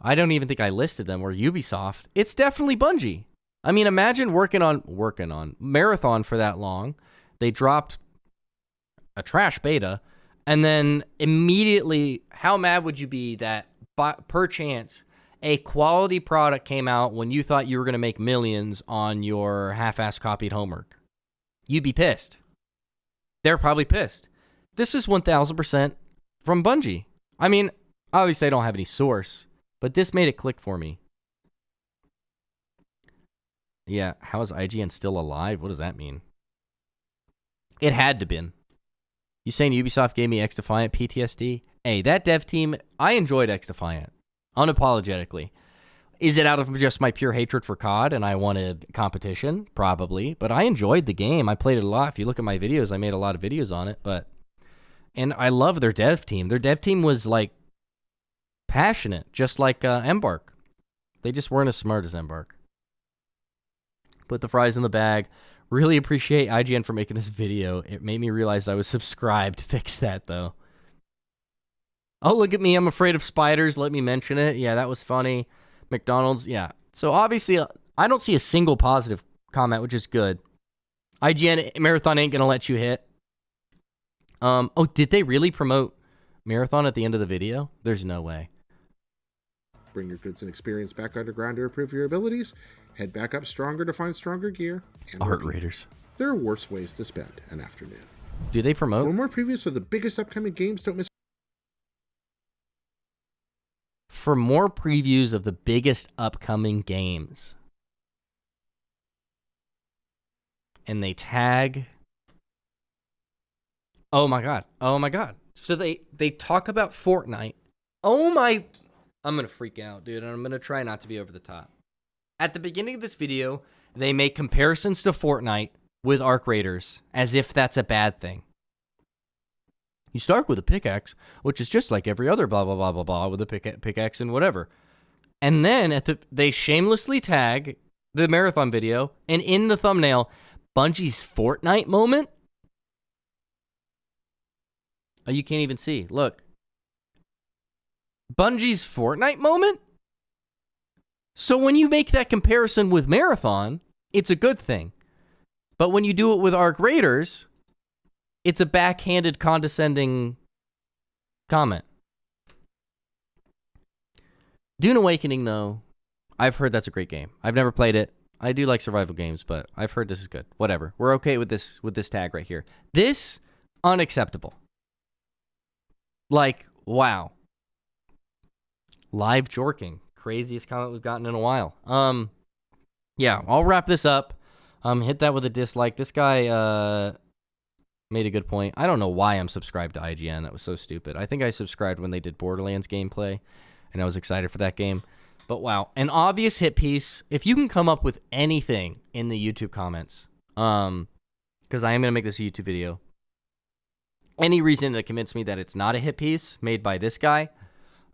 I don't even think I listed them, or Ubisoft. It's definitely Bungie. I mean, imagine working on Marathon for that long. They dropped a trash beta, and then immediately, how mad would you be that perchance a quality product came out when you thought you were going to make millions on your half-ass copied homework? You'd be pissed. They're probably pissed. This is 1000% from Bungie. I mean, obviously I don't have any source, but this made it click for me. Yeah, how is IGN still alive? What does that mean? It had to been. You saying Ubisoft gave me X-Defiant PTSD? Hey, that dev team, I enjoyed X-Defiant. Unapologetically. Is it out of just my pure hatred for COD and I wanted competition? Probably. But I enjoyed the game. I played it a lot. If you look at my videos, I made a lot of videos on it. And I love their dev team. Their dev team was, like, passionate, just like Embark. They just weren't as smart as Embark. Put the fries in the bag. Really appreciate IGN for making this video. It made me realize I was subscribed. Fix that, though. Oh, look at me. I'm afraid of spiders. Let me mention it. Yeah, that was funny. McDonald's, yeah. So, obviously, I don't see a single positive comment, which is good. IGN Marathon ain't going to let you hit. Oh, did they really promote Marathon at the end of the video? There's no way. Bring your goods and experience back underground to improve your abilities, head back up stronger to find stronger gear, and Art repeat. Raiders. There are worse ways to spend an afternoon. Do they promote? For more previews of the biggest upcoming games, don't miss. For more previews of the biggest upcoming games. And they tag. Oh my god. Oh my god. So they talk about Fortnite. Oh my. I'm going to freak out, dude. And I'm going to try not to be over the top. At the beginning of this video, they make comparisons to Fortnite with Arc Raiders as if that's a bad thing. You start with a pickaxe, which is just like every other blah, blah, blah, blah, blah, with a pickaxe and whatever. And then they shamelessly tag the Marathon video, and in the thumbnail, Bungie's Fortnite moment. Oh, you can't even see. Look. Bungie's Fortnite moment? So when you make that comparison with Marathon, it's a good thing. But when you do it with Arc Raiders, it's a backhanded, condescending comment. Dune Awakening, though, I've heard that's a great game. I've never played it. I do like survival games, but I've heard this is good. Whatever. We're okay with this tag right here. This, unacceptable. Like, wow. Live jorking. Craziest comment we've gotten in a while. Yeah, I'll wrap this up. Hit that with a dislike. This guy, made a good point. I don't know why I'm subscribed to IGN. That was so stupid. I think I subscribed when they did Borderlands gameplay, and I was excited for that game. But wow, an obvious hit piece. If you can come up with anything in the YouTube comments, because I am going to make this a YouTube video, any reason to convince me that it's not a hit piece made by this guy,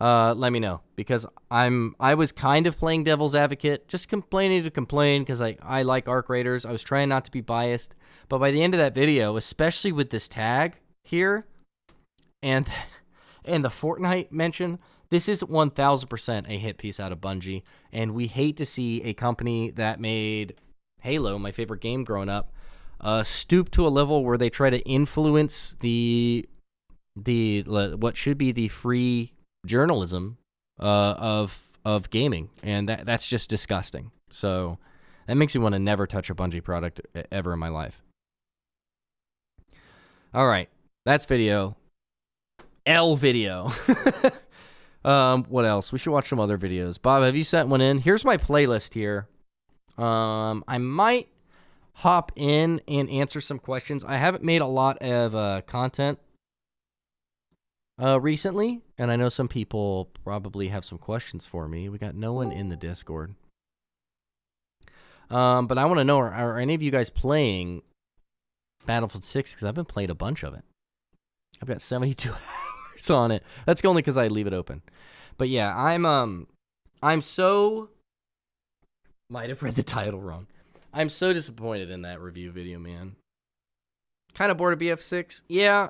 let me know. Because I was kind of playing devil's advocate, just complaining to complain because I like Arc Raiders. I was trying not to be biased. But by the end of that video, especially with this tag here and the Fortnite mention, this is 1,000% a hit piece out of Bungie. And we hate to see a company that made Halo, my favorite game growing up, stoop to a level where they try to influence the what should be the free journalism of gaming, and that's just disgusting. So that makes me want to never touch a Bungie product ever in my life. All right, that's video. L video. What else? We should watch some other videos. Bob, have you sent one in? Here's my playlist here. I might hop in and answer some questions. I haven't made a lot of content recently, and I know some people probably have some questions for me. We got no one in the Discord. But I want to know, are any of you guys playing Battlefield 6? Because I've been playing a bunch of it. I've got 72 hours on it. That's only because I leave it open. But yeah, I'm so... Might have read the title wrong. I'm so disappointed in that review video, man. Kind of bored of BF6. Yeah.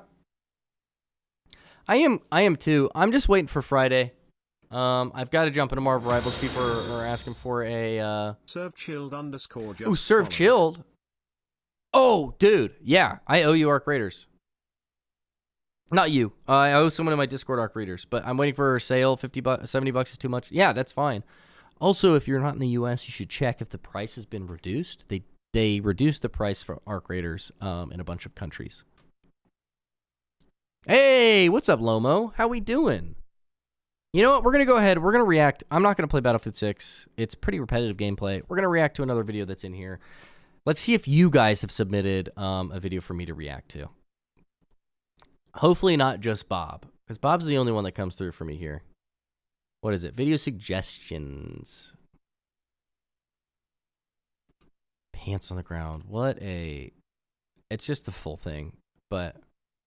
I am too. I'm just waiting for Friday. I've got to jump into Marvel Rivals. People are asking for a Serve chilled underscore just oh, serve followed. chilled. Oh, dude. Yeah, I owe you Arc Raiders. Not you. I owe someone in my Discord Arc Raiders, but I'm waiting for a sale. $50, $70 is too much. Yeah, that's fine. Also, if you're not in the U.S., you should check if the price has been reduced. They reduced the price for Arc Raiders in a bunch of countries. Hey, what's up, Lomo? How we doing? You know what? We're going to go ahead. We're going to react. I'm not going to play Battlefield 6. It's pretty repetitive gameplay. We're going to react to another video that's in here. Let's see if you guys have submitted a video for me to react to. Hopefully not just Bob, because Bob's the only one that comes through for me here. What is it? Video suggestions. Pants on the ground. What a... It's just the full thing, but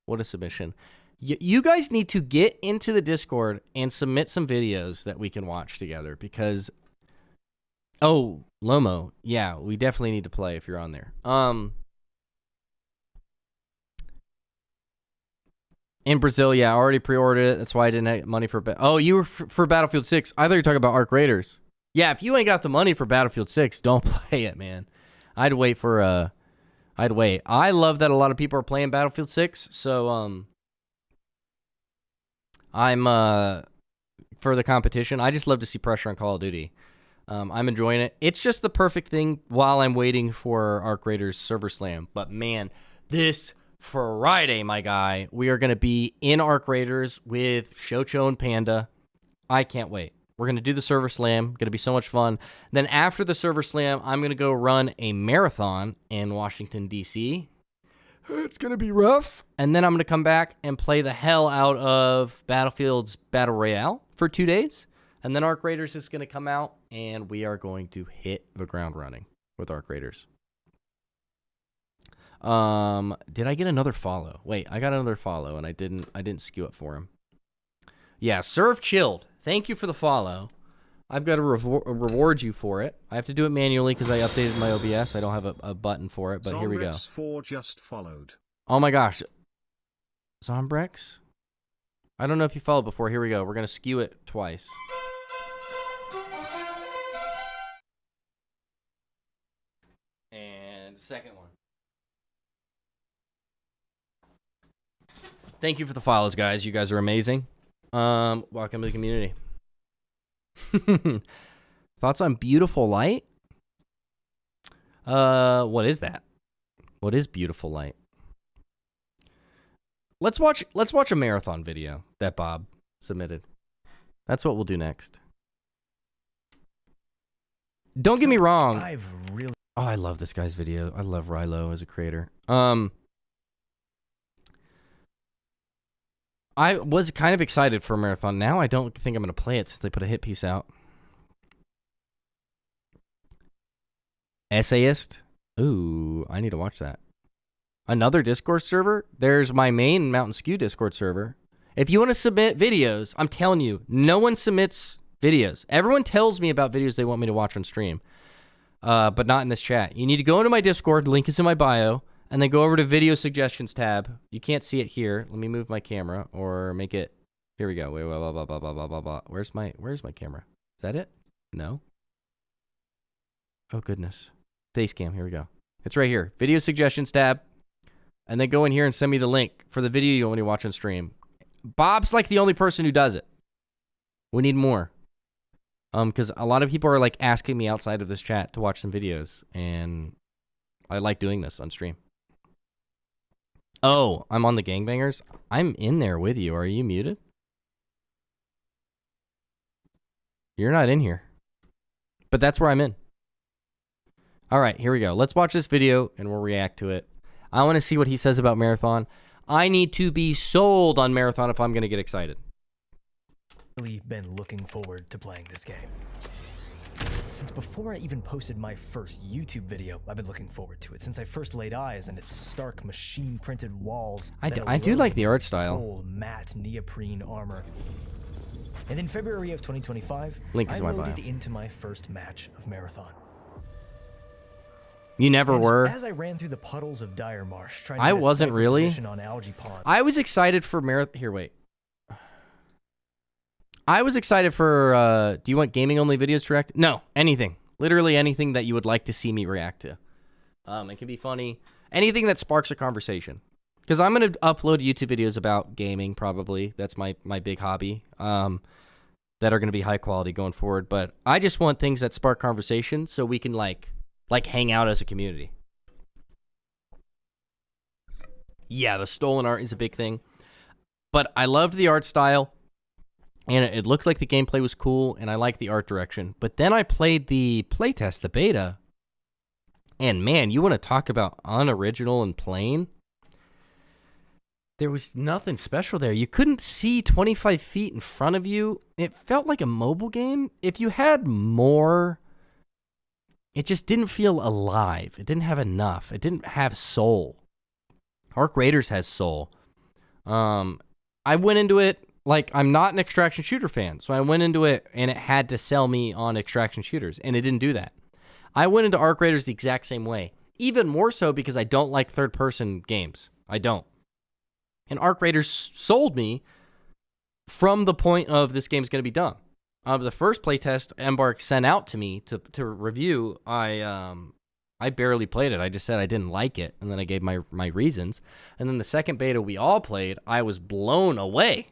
what a submission. You guys need to get into the Discord and submit some videos that we can watch together, because... Oh, Lomo. Yeah, we definitely need to play if you're on there. In Brazil, yeah, I already pre-ordered it. That's why I didn't have money for... Oh, you were for Battlefield 6. I thought you were talking about Arc Raiders. Yeah, if you ain't got the money for Battlefield 6, don't play it, man. I'd wait for... I'd wait. I love that a lot of people are playing Battlefield 6, so... I'm... for the competition, I just love to see pressure on Call of Duty. I'm enjoying it. It's just the perfect thing while I'm waiting for Arc Raiders Server Slam. But, man, this... Friday, my guy, we are going to be in Arc Raiders with Shocho and Panda. I can't wait. We're going to do the Server Slam. Going to be so much fun. Then after the Server Slam, I'm going to go run a marathon in Washington, D.C. It's going to be rough. And then I'm going to come back and play the hell out of Battlefield's Battle Royale for 2 days. And then Arc Raiders is going to come out, and we are going to hit the ground running with Arc Raiders. Did I get another follow? Wait, I got another follow and I didn't skew it for him. Yeah, Serve Chilled. Thank you for the follow. I've got to reward you for it. I have to do it manually because I updated my OBS. I don't have a button for it, but here we go. Zombrex4 just followed. Oh my gosh. Zombrex? I don't know if you followed before. Here we go. We're going to skew it twice. And second one. Thank you for the follows, guys. You guys are amazing. Welcome to the community. Thoughts on Beautiful Light? What is that? What is Beautiful Light? Let's watch a marathon video that Bob submitted. That's what we'll do next. Don't get me wrong. Oh, I love this guy's video. I love Rilo as a creator. I was kind of excited for a marathon. Now I don't think I'm going to play it since they put a hit piece out. Essayist? Ooh, I need to watch that. Another Discord server? There's my main Mountain Skew Discord server. If you want to submit videos, I'm telling you, no one submits videos. Everyone tells me about videos they want me to watch on stream, but not in this chat. You need to go into my Discord, link is in my bio, and then go over to Video Suggestions tab. You can't see it here. Let me move my camera or make it. Here we go. Wait, blah, blah, blah, blah, blah, blah, blah, blah. Where's my camera? Is that it? No. Oh, goodness. Face cam. Here we go. It's right here. Video Suggestions tab. And then go in here and send me the link for the video you want me to watch on stream. Bob's like the only person who does it. We need more. Because a lot of people are like asking me outside of this chat to watch some videos. And I like doing this on stream. Oh, I'm on the Gangbangers. I'm in there with you. Are you muted? You're not in here. But that's where I'm in. All right, here we go. Let's watch this video and we'll react to it. I want to see what he says about Marathon. I need to be sold on Marathon if I'm going to get excited. Really been looking forward to playing this game. Since before I even posted my first YouTube video, I've been looking forward to it. Since I first laid eyes on its stark machine-printed walls. I do like the art style. Cold, matte neoprene armor. And in February of 2025, Link is I in my loaded bio. into my first match of Marathon. You never were. As I ran through the puddles of Dire Marsh, trying to I get a wasn't sniper really. position on algae pond. I was excited for Marathon. Here, wait. I was excited for, do you want gaming-only videos to react? No, anything. Literally anything that you would like to see me react to. It can be funny. Anything that sparks a conversation. Because I'm going to upload YouTube videos about gaming, probably. That's my big hobby. That are going to be high quality going forward. But I just want things that spark conversation so we can, like hang out as a community. Yeah, the stolen art is a big thing. But I loved the art style. And it looked like the gameplay was cool, and I liked the art direction. But then I played the playtest, the beta, and man, you want to talk about unoriginal and plain? There was nothing special there. You couldn't see 25 feet in front of you. It felt like a mobile game. If you had more, it just didn't feel alive. It didn't have enough. It didn't have soul. Arc Raiders has soul. I went into it like, I'm not an extraction shooter fan, so I went into it and it had to sell me on extraction shooters, and it didn't do that. I went into Arc Raiders the exact same way, even more so because I don't like third-person games. I don't. And Arc Raiders sold me from the point of this game's going to be done. The first playtest Embark sent out to me to review, I barely played it. I just said I didn't like it, and then I gave my reasons. And then the second beta we all played, I was blown away.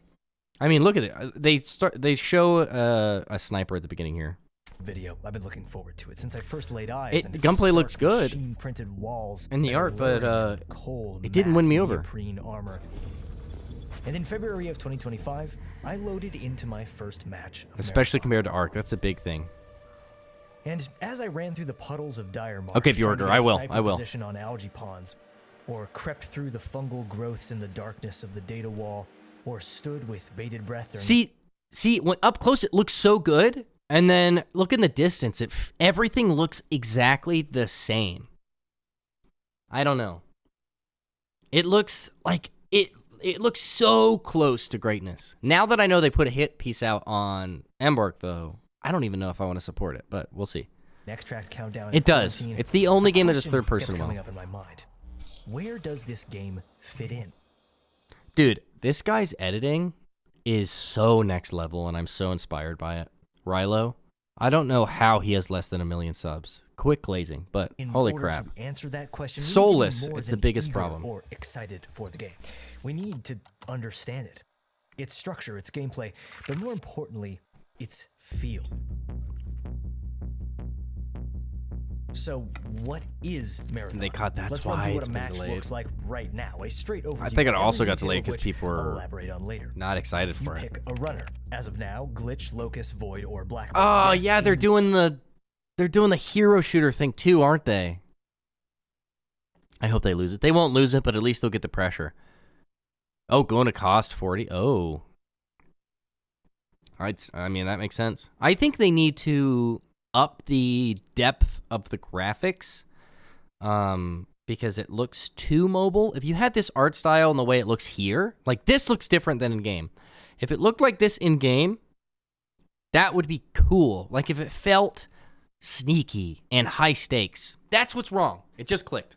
I mean, look at it. They show a sniper at the beginning here. Video. I've been looking forward to it since I first laid eyes. The gunplay looks good Printed walls in the art, but cold, it didn't win me over. Armor. And in February of 2025, I loaded into my first match of Especially Marathon. compared to Arc, that's a big thing. And as I ran through the puddles of Dire Marsh, Okay, Bjorger, I will. Position on algae ponds, or crept through the fungal growths in the darkness of the data wall, or stood with bated breath. See, when up close it looks so good, and then look in the distance, everything looks exactly the same. I don't know. It looks like it looks so close to greatness. Now that I know they put a hit piece out on Embark, though, I don't even know if I want to support it, but we'll see. Extract countdown. It does. It's the only game that is third person coming up in my mind. Where does this game fit in? Dude, this guy's editing is so next level, and I'm so inspired by it. Rilo, I don't know how he has less than 1 million subs. Quick glazing, but holy crap. To answer that question, Soulless, it's the biggest problem. Or excited for the game. We need to understand it. Its structure, its gameplay, but more importantly, its feel. So, what is Marathon? They caught that's Let's why run through it's what a been match delayed. looks like right now. A straight overview. I think it also got every delayed detail because of people which I'll were elaborate on later. not excited for You it. pick a runner. As of now, Glitch, Locust, Void, or Black. Oh Yes, yeah, they're doing the hero shooter thing too, aren't they? I hope they lose it. They won't lose it, but at least they'll get the pressure. Oh, going to cost 40. Oh. I mean, that makes sense. I think they need to up the depth of the graphics because it looks too mobile. If you had this art style and the way it looks here, like this looks different than in game. If it looked like this in game, that would be cool. Like if it felt sneaky and high stakes. That's what's wrong. It just clicked.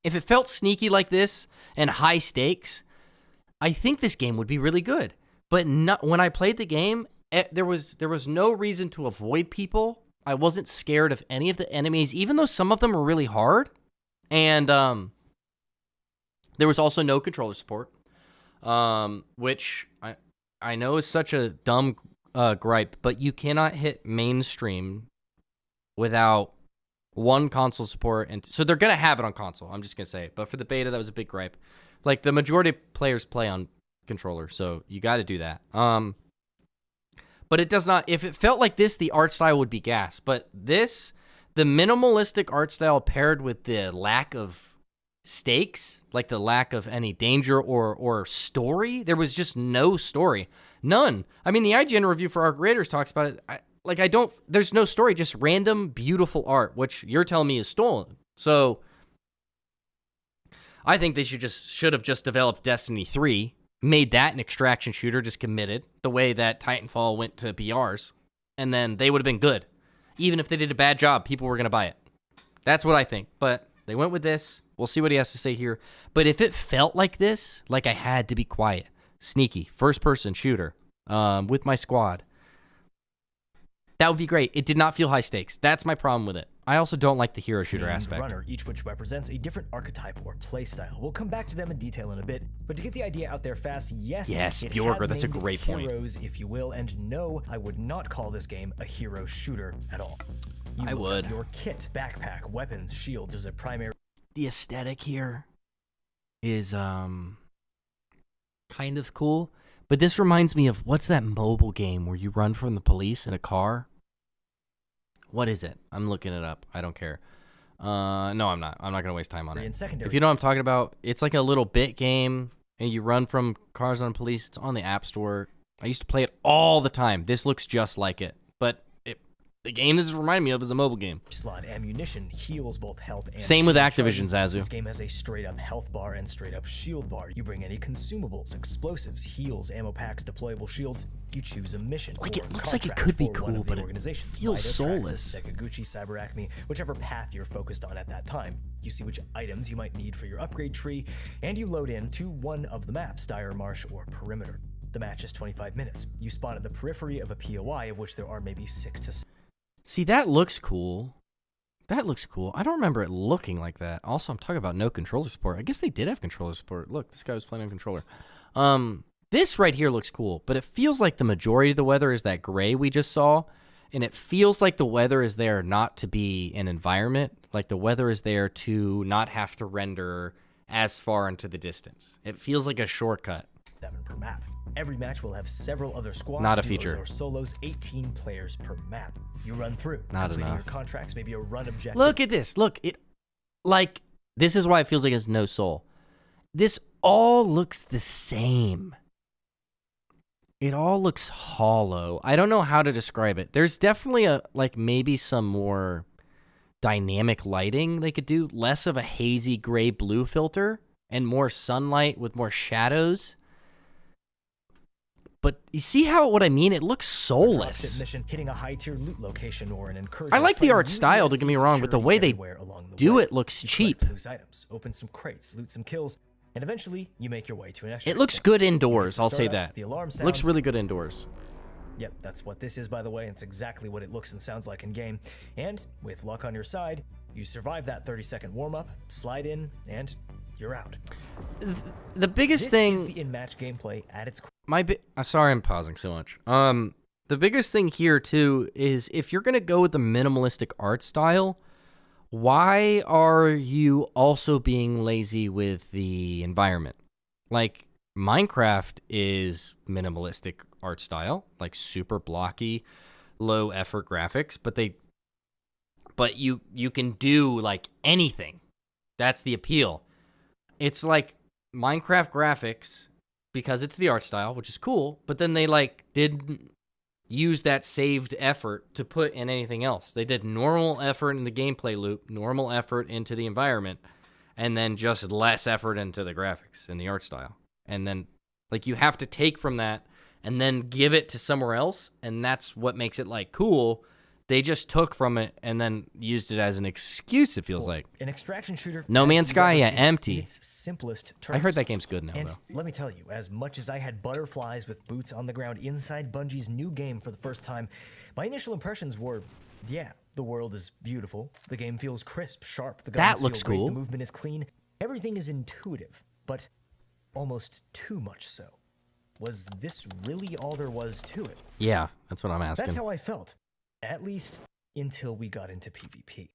If it felt sneaky like this and high stakes, I think this game would be really good. But when I played the game, there was no reason to avoid people. I wasn't scared of any of the enemies, even though some of them were really hard. And there was also no controller support, which I know is such a dumb gripe, but you cannot hit mainstream without one console support. And so they're going to have it on console. I'm just going to say it. But for the beta, that was a big gripe. Like the majority of players play on controller, so you got to do that. But it does not. If it felt like this, the art style would be gas. But this, the minimalistic art style paired with the lack of stakes, like the lack of any danger or story, there was just no story, none. I mean, the IGN review for Arc Raiders talks about it. There's no story, just random beautiful art, which you're telling me is stolen. So I think they should have just developed Destiny 3. Made that an extraction shooter, just committed, the way that Titanfall went to BRs, and then they would have been good. Even if they did a bad job, people were going to buy it. That's what I think. But they went with this. We'll see what he has to say here. But if it felt like this, like I had to be quiet, sneaky, first-person shooter with my squad, that would be great. It did not feel high stakes. That's my problem with it. I also don't like the hero shooter aspect. Runner, each which represents a different archetype or playstyle. We'll come back to them in detail in a bit, but to get the idea out there fast, yes, Bjorger, that's a great point. Heroes, if you will, and no, I would not call this game a hero shooter at all. I would. Your kit, backpack, weapons, shields is a primary. The aesthetic here is kind of cool, but this reminds me of what's that mobile game where you run from the police in a car? What is it? I'm looking it up. I don't care. No, I'm not. I'm not going to waste time on it. If you know what I'm talking about, it's like a little bit game, and you run from cars on police. It's on the App Store. I used to play it all the time. This looks just like it. But the game this is reminding me of is a mobile game. Slot ammunition heals both health and same with shield Activision, charges. Zazu. This game has a straight-up health bar and straight-up shield bar. You bring any consumables, explosives, heals, ammo packs, deployable shields. You choose a mission. Like or it looks like it contract could be for one cool, of the but it organizations. feels Mido, soulless. Traxxas, Sekaguchi, CyberAcme, whichever path you're focused on at that time. You see which items you might need for your upgrade tree, and you load in to one of the maps, Dire Marsh or Perimeter. The match is 25 minutes. You spawn at the periphery of a POI, of which there are maybe 6 to 7. See, that looks cool. That looks cool. I don't remember it looking like that. Also, I'm talking about no controller support. I guess they did have controller support. Look, this guy was playing on controller. This right here looks cool, but it feels like the majority of the weather is that gray we just saw, and it feels like the weather is there not to be an environment. Like the weather is there to not have to render as far into the distance. It feels like a shortcut. 7 per map. Every match will have several other squads, Not a duos, feature. or solos, 18 players per map. You run through. Not completing enough. your contracts, maybe a run objective. Look at this. Look, this is why it feels like it's no soul. This all looks the same. It all looks hollow. I don't know how to describe it. There's definitely maybe some more dynamic lighting they could do. Less of a hazy gray-blue filter and more sunlight with more shadows. But you see what I mean? It looks soulless. Mission, hitting a high-tier loot location or an incursion. I like the art style, don't get me wrong, but the way they do it looks cheap. Loose items, open some crates, loot some kills, and eventually you make your way to an extra. It looks good indoors, I'll say that. The alarm sounds. Looks really good indoors. Yep, that's what this is, by the way. It's exactly what it looks and sounds like in game. And with luck on your side, you survive that 30-second warm-up, slide in, and you're out. The biggest thing is the in-match gameplay at its core. I'm sorry I'm pausing so much. The biggest thing here too is if you're going to go with the minimalistic art style, why are you also being lazy with the environment? Like Minecraft is minimalistic art style, like super blocky, low effort graphics, but you can do like anything. That's the appeal. It's like Minecraft graphics because it's the art style, which is cool, but then they like didn't use that saved effort to put in anything else. They did normal effort in the gameplay loop, normal effort into the environment, and then just less effort into the graphics and the art style. And then like you have to take from that and then give it to somewhere else, and that's what makes it like cool. They just took from it and then used it as an excuse, it feels like. An extraction shooter. No Man's Sky, yeah, empty. Its simplest I heard terms. that game's good now, And though. let me tell you, as much as I had butterflies with boots on the ground inside Bungie's new game for the first time, my initial impressions were, yeah, the world is beautiful. The game feels crisp, sharp. The guns That looks feel great, cool. The movement is clean. Everything is intuitive, but almost too much so. Was this really all there was to it? Yeah, that's what I'm asking. That's how I felt. At least until we got into PvP.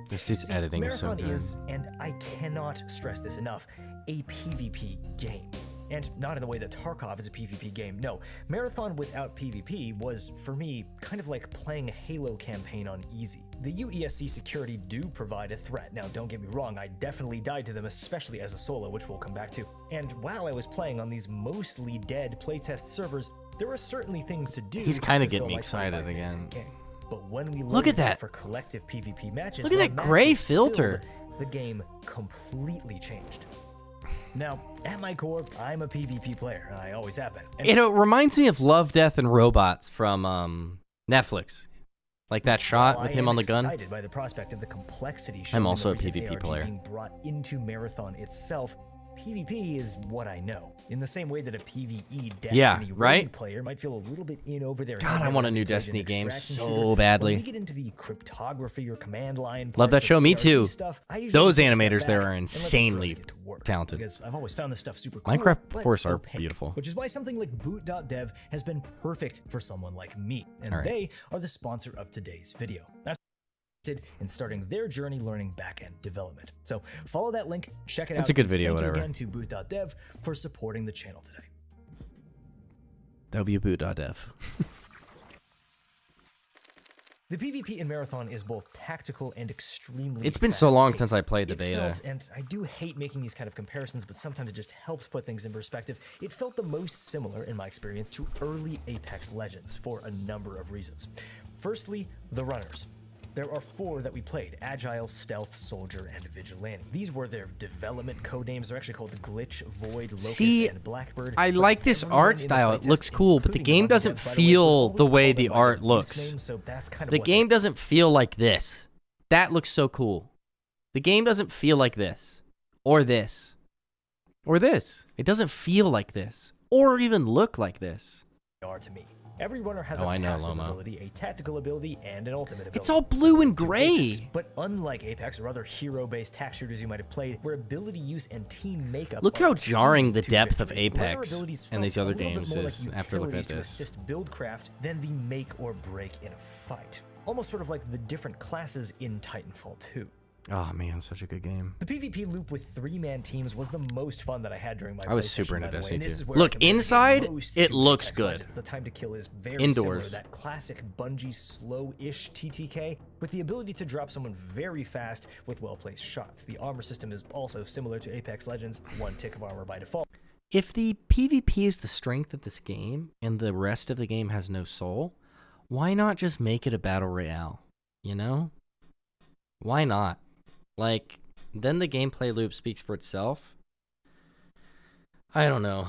This dude's See, editing is so Marathon good. is, and I cannot stress this enough, a PvP game. And not in the way that Tarkov is a PvP game. No, Marathon without PvP was, for me, kind of like playing a Halo campaign on easy. The UESC security do provide a threat. Now, don't get me wrong, I definitely died to them, especially as a solo, which we'll come back to. And while I was playing on these mostly dead playtest servers, there were certainly things to do. He's kinda to getting fill me my excited 25 minutes again. in-game. But when we Look at loaded up that. for collective PvP matches, Look at when that a match gray was filter. filled, the game completely changed. Now, at my core, I'm a PvP player. I always have been. And It reminds me of Love, Death, and Robots from Netflix. Like that shot while with I him am on the gun. excited by the prospect of the complexity I'm shown in also the a recent PvP ARG player. being brought into Marathon itself, PvP is what I know. In the same way that a PvE Destiny Yeah, raid right? player might feel a little bit in over their God, head I want a when new they played an Destiny game extraction so shooter. badly. When we get into the cryptography or command line Love that parts of show, me ARG too. stuff, I usually Those take a step animators there back are and let the insanely pros get to work, talented. Because I've always found this stuff super cool. Minecraft but forests are opaque, beautiful. Which is why something like boot.dev has been perfect for someone like me. And All right. they are the sponsor of today's video. In starting their journey learning backend development. So follow that link, check it out. It's a good and video, thank you whatever. again to boot.dev for supporting the channel today. wboot.dev. The PvP in Marathon is both tactical and extremely It's been so long fast-paced. since I played the It beta. felt, and I do hate making these kind of comparisons, but sometimes it just helps put things in perspective. It felt the most similar, in my experience, to early Apex Legends for a number of reasons. Firstly, the runners. There are 4 that we played: Agile, Stealth, Soldier, and Vigilante. These were their development codenames. They're actually called the Glitch, Void, Locust, See, and Blackbird. I but like this everyone art in the style. It playtest, looks cool, but the including game the doesn't devs, by the way, would feel always the way call the them by art their looks. use name, so that's kind of The what game they- doesn't feel like this. That looks so cool. The game doesn't feel like this. Or this. Or this. It doesn't feel like this. Or even look like this. are to me. Every runner has Oh, a I know, passive Lomo. ability, a tactical ability, and an ultimate ability. It's all blue and To gray. Apex. But unlike Apex or other hero-based tac shooters you might have played, where ability use and team makeup Look are how key jarring the to depth of victory, runner Apex abilities and these felt a other little bit games more is like after looking at utilities to this. assist buildcraft than the make or break in a fight. Almost sort of like the different classes in Titanfall 2. Oh man, such a good game. The PvP loop with 3-man teams was the most fun that I had during my I was play super session, into by the way, Destiny and this 2. is where I Look, compared the inside, most it to looks Apex good. Legends. The time to kill is very Indoors. similar, that classic Bungie slow-ish TTK with the ability to drop someone very fast with well-placed shots. The armor system is also similar to Apex Legends, 1 tick of armor by default. If the PvP is the strength of this game and the rest of the game has no soul, why not just make it a battle royale? You know? Why not? Like, then the gameplay loop speaks for itself. I don't know.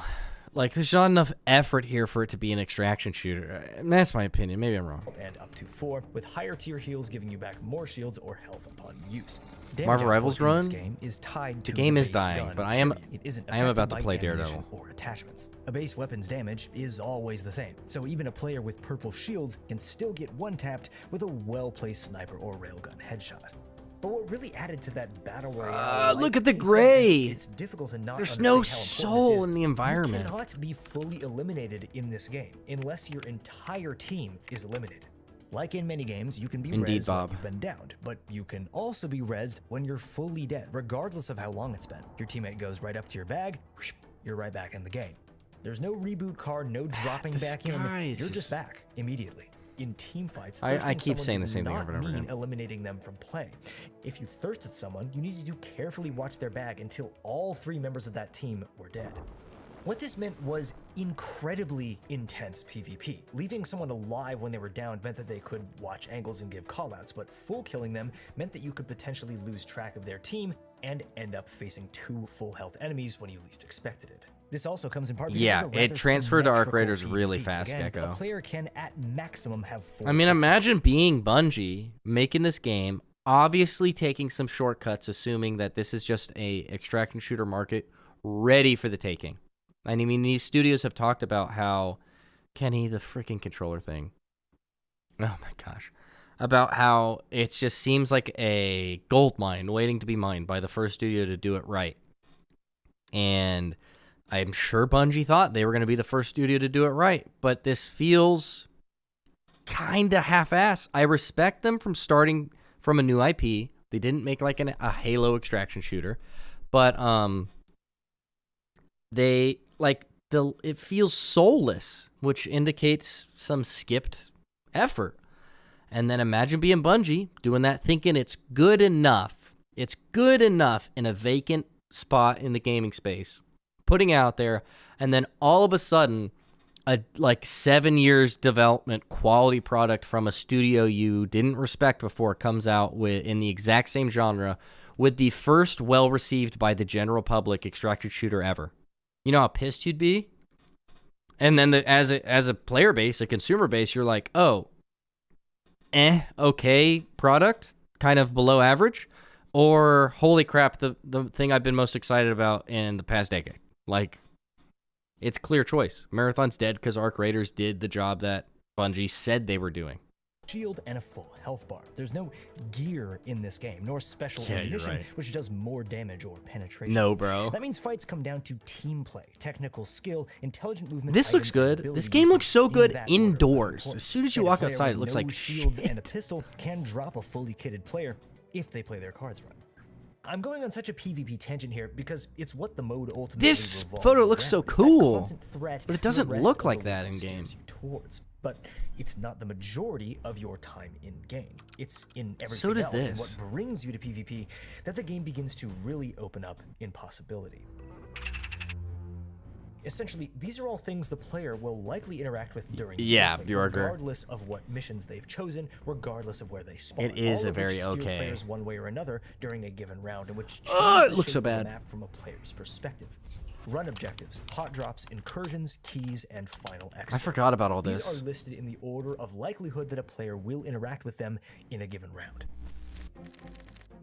Like, there's not enough effort here for it to be an extraction shooter. That's my opinion. Maybe I'm wrong. And up to 4, with higher tier heals giving you back more shields or health upon use. Marvel Rivals output in this run? game is tied to The game is base dying, gun, but I am period. It isn't about to affected play by ammunition Daredevil. or attachments. A base weapon's damage is always the same, so even a player with purple shields can still get one-tapped with a well-placed sniper or railgun headshot. But what really added to that battle royale, look at the gray. It's difficult to not There's understand no how important soul this is. in the environment. You cannot be fully eliminated in this game unless your entire team is eliminated. Like in many games, you can be Indeed, rezzed when Bob. you've been downed, but you can also be rezzed when you're fully dead, regardless of how long it's been. Your teammate goes right up to your bag, whoosh, you're right back in the game. There's no reboot card, no dropping back in. Disguise You're is- just back immediately. in team fights, I thirsting keep someone saying the did same thing not over and over mean again. eliminating them from play. If you thirsted someone, you needed to carefully watch their bag until all 3 members of that team were dead. What this meant was incredibly intense PvP. Leaving someone alive when they were down meant that they could watch angles and give callouts, but full killing them meant that you could potentially lose track of their team and end up facing 2 full health enemies when you least expected it. This also comes in part because Yeah, of the it rather transferred to Arc symmetrical Raiders really PvP. fast, Again, Gecko. A player can at maximum have 4 I mean, cases. imagine being Bungie, making this game, obviously taking some shortcuts, assuming that this is just a extraction shooter market ready for the taking. And I mean, these studios have talked about how, Kenny, the freaking controller thing. Oh my gosh. About how it just seems like a gold mine waiting to be mined by the first studio to do it right. And I'm sure Bungie thought they were going to be the first studio to do it right, but this feels kind of half-ass. I respect them from starting from a new IP. They didn't make like a Halo extraction shooter, but they like it feels soulless, which indicates some skipped effort. And then imagine being Bungie doing that, thinking it's good enough. It's good enough in a vacant spot in the gaming space, putting out there, and then all of a sudden, a 7 years development quality product from a studio you didn't respect before comes out in the exact same genre with the first well-received by the general public extraction shooter ever. You know how pissed you'd be? And then as a player base, a consumer base, you're like, oh, okay product, kind of below average, or holy crap, the thing I've been most excited about in the past decade. Like, it's clear choice. Marathon's dead because Arc Raiders did the job that Bungie said they were doing. Shield and a full health bar. There's no gear in this game, nor special Yeah, you're ammunition, right. which does more damage or penetration. No, bro. That means fights come down to team play, technical skill, intelligent movement. This looks items, and good. abilities This game looks so in good that order of indoors. importance. As soon as you And a walk player outside, with it looks no like shields shit. and a pistol can drop a fully kitted player if they play their cards right. I'm going on such a PvP tangent here because it's what the mode ultimately This revolves photo looks so around. It's that cool, constant threat but it doesn't the rest look of like the that world in game. steers you towards. But it's not the majority of your time in game. It's in everything So does else and this. what brings you to PvP that the game begins to really open up in possibility. Essentially, these are all things the player will likely interact with during Yeah, gameplay, you are correct. regardless of what missions they've chosen, regardless of where they spawn. It is all a of which very steer okay. players one way or another during a given round, in which It the looks so shape of the bad. map from a player's perspective. Run objectives, hot drops, incursions, keys, and final exit. I forgot about all These this. are listed in the order of likelihood that a player will interact with them in a given round.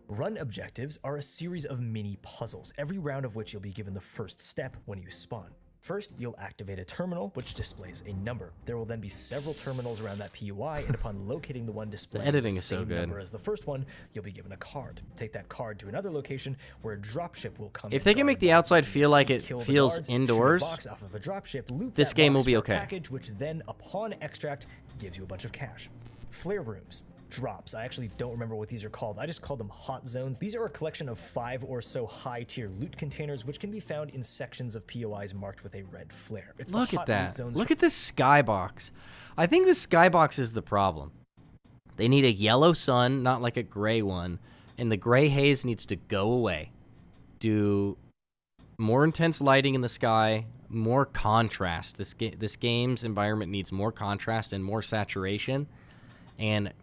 Run objectives are a series of mini puzzles, every round of which you'll be given the first step when you spawn. First, you'll activate a terminal, which displays a number. There will then be several terminals around that PUI, and upon locating the one displaying editing the is so same good. number as the first one, you'll be given a card. Take that card to another location where a dropship will come. If in they can make guarded the by outside the feel like EST, it kill the feels guards, shoot a indoors, box off of a dropship, loot this that game will box be for a okay. package, which then, upon extract, gives you a bunch of cash. Flare rooms. Drops. I actually don't remember what these are called. I just called them hot zones. These are a collection of 5 or so high-tier loot containers, which can be found in sections of POIs marked with a red flare. It's Look the at hot that. loot zones Look at this skybox. I think this skybox is the problem. They need a yellow sun, not like a gray one, and the gray haze needs to go away. Do more intense lighting in the sky, more contrast. This game's environment needs more contrast and more saturation, and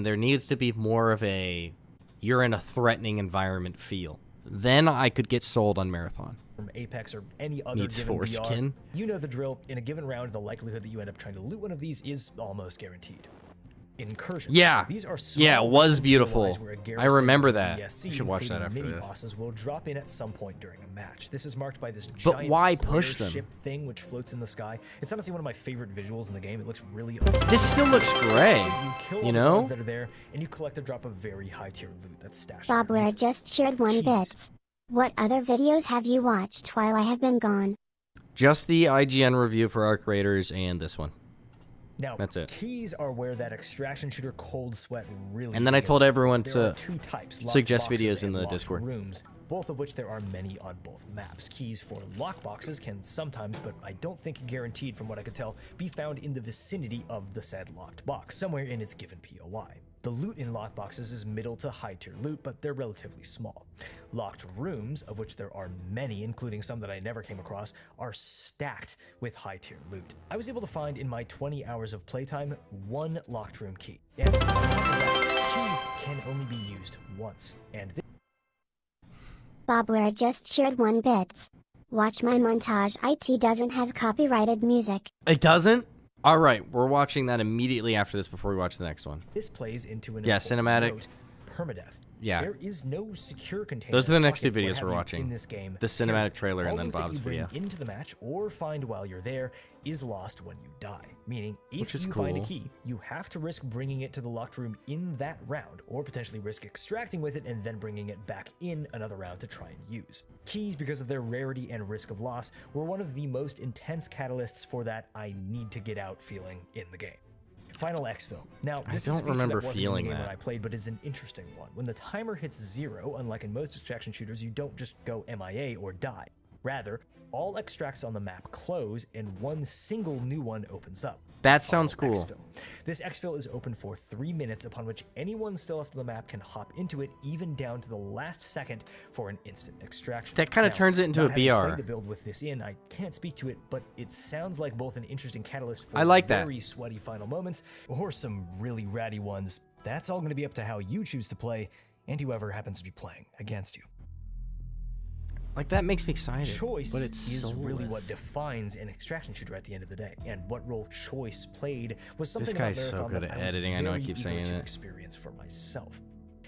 there needs to be more of a you're in a threatening environment feel. Then I could get sold on Marathon. from Apex or any other Needs given BR. foreskin. You know the drill. In a given round, the likelihood that you end up trying to loot one of these is almost guaranteed. Incursions. Yeah. These are Yeah, it small was random beautiful. POIs where a I garrison remember of the that. ESC, We should watch that including after mini this. bosses will drop in at some point during a match. This is marked by this But giant why square push them? ship thing which floats in the sky. It's honestly one of my favorite visuals in the game. It looks really okay. This still looks gray. You kill all You the know? ones that are there, and you collect a drop of very high tier loot that's stashed. Bob Ware underneath. just shared 1 Keys. bit. What other videos have you watched while I have been gone? Just the IGN review for Arc Raiders and this one. Now, That's it. keys are where that extraction shooter cold sweat really And then I begins. told everyone There to are 2 types, locked suggest boxes videos in and the locked Discord. rooms. both of which there are many on both maps. Keys for lockboxes can sometimes, but I don't think guaranteed from what I could tell, be found in the vicinity of the said locked box, somewhere in its given POI. The loot in lockboxes is middle to high tier loot, but they're relatively small. Locked rooms, of which there are many, including some that I never came across, are stacked with high tier loot. I was able to find in my 20 hours of playtime 1 locked room key, and keys can only be used once. And Bobware just shared 1 bits. Watch my montage. IT doesn't have copyrighted music. It doesn't? All right, we're watching that immediately after this before we watch the next one. this plays into an cinematic. note, permadeath. Yeah. There is no secure container. Those are the next 2 bucket, what videos have we're you, watching. in this game. The cinematic trailer and All then loot that Bob's you bring video. into the match or find while you're there is lost when you die. Meaning, Which if is you find a cool. key, you have to risk bringing it to the locked room in that round, or potentially risk extracting with it and then bringing it back in another round to try and use. Keys, because of their rarity and risk of loss, were one of the most intense catalysts for that I need to get out feeling in the game. Final exfil. Now, this I is a don't feature remember that wasn't feeling in the game that. when I played, but it's an interesting one. When the timer hits 0, unlike in most extraction shooters, you don't just go MIA or die. Rather, all extracts on the map close and 1 single new one opens up. That sounds Final cool. exfil. This exfil is open for 3 minutes, upon which anyone still left on the map can hop into it, even down to the last second for an instant extraction. That kinda Now, turns it into not a having BR. played the build with this in, I can't speak to it, but it sounds like both an interesting catalyst for I like that. very sweaty final moments, or some really ratty ones. That's all going to be up to how you choose to play, and whoever happens to be playing against you. Like, that makes me excited. Choice but it's is really soulless. what defines an extraction shooter at the end of the day, and what role choice played was something guy's about so Marathon good that at I was editing. I know I very keep eager saying to it. experience for myself.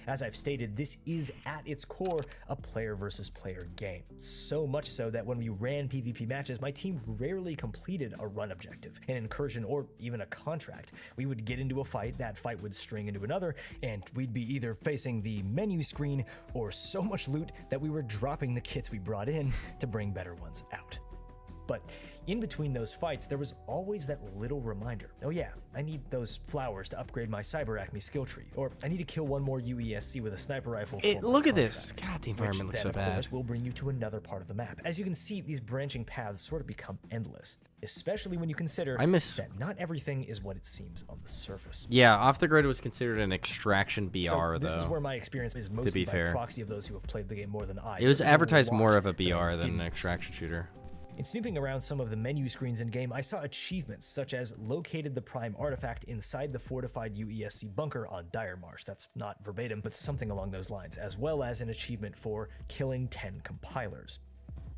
As I've stated, this is at its core a player versus player game. So much so that when we ran PvP matches, my team rarely completed a run objective, an incursion, or even a contract. We would get into a fight, that fight would string into another, and we'd be either facing the menu screen or so much loot that we were dropping the kits we brought in to bring better ones out. But in between those fights, there was always that little reminder. Oh yeah, I need those flowers to upgrade my Cyber Acme skill tree, or I need to kill 1 more UESC with a sniper rifle. for my Look at this. contract. God, the Which environment looks then, so of bad. course, will bring you to another part of the map. As you can see, these branching paths sort of become endless, especially when you consider that not everything is what it seems on the surface. Yeah, Off the Grid was considered an extraction BR, So this though. is where my experience is to mostly be by fair. proxy of those who have played the game more than I. It was There's a advertised lot more of a that I BR than didn't an extraction shooter. In snooping around some of the menu screens in-game, I saw achievements such as located the prime artifact inside the fortified UESC bunker on Dire Marsh. That's not verbatim, but something along those lines, as well as an achievement for killing 10 compilers.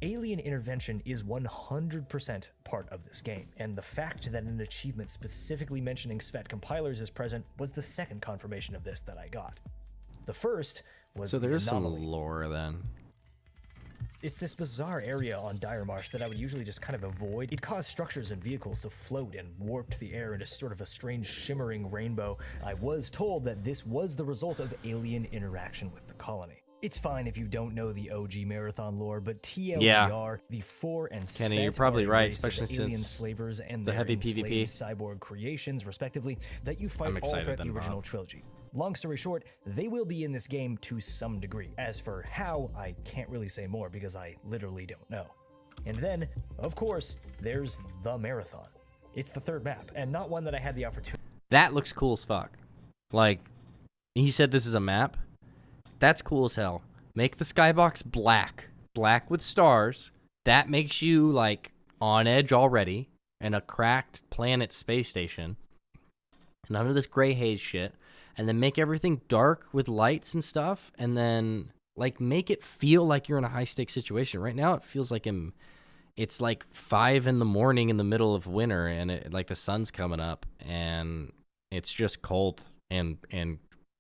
Alien intervention is 100% part of this game, and the fact that an achievement specifically mentioning Svet compilers is present was the second confirmation of this that I got. The first was So the there's some anomaly. lore then. It's this bizarre area on Dire Marsh that I would usually just kind of avoid. It caused structures and vehicles to float and warped the air into sort of a strange shimmering rainbow. I was told that this was the result of alien interaction with the colony. It's fine if you don't know the OG Marathon lore, but TLDR, the 4 and Kenny, you're Svet probably are a right, race of especially alien since slavers and the their heavy enslaved PvP. cyborg creations, respectively, that you fight I'm all excited throughout then, the original Bob. trilogy. Long story short, they will be in this game to some degree. As for how, I can't really say more because I literally don't know. And then, of course, there's the Marathon. It's the 3rd map, and not one that I had the opportunity. That looks cool as fuck. Like, he said this is a map. That's cool as hell. Make the skybox black. Black with stars. That makes you, like, on edge already. And a cracked planet space station. None of this gray haze shit. And then make everything dark with lights and stuff. And then, like, make it feel like you're in a high-stakes situation. Right now, it feels like it's like 5 in the morning in the middle of winter. And, like, the sun's coming up. And it's just cold and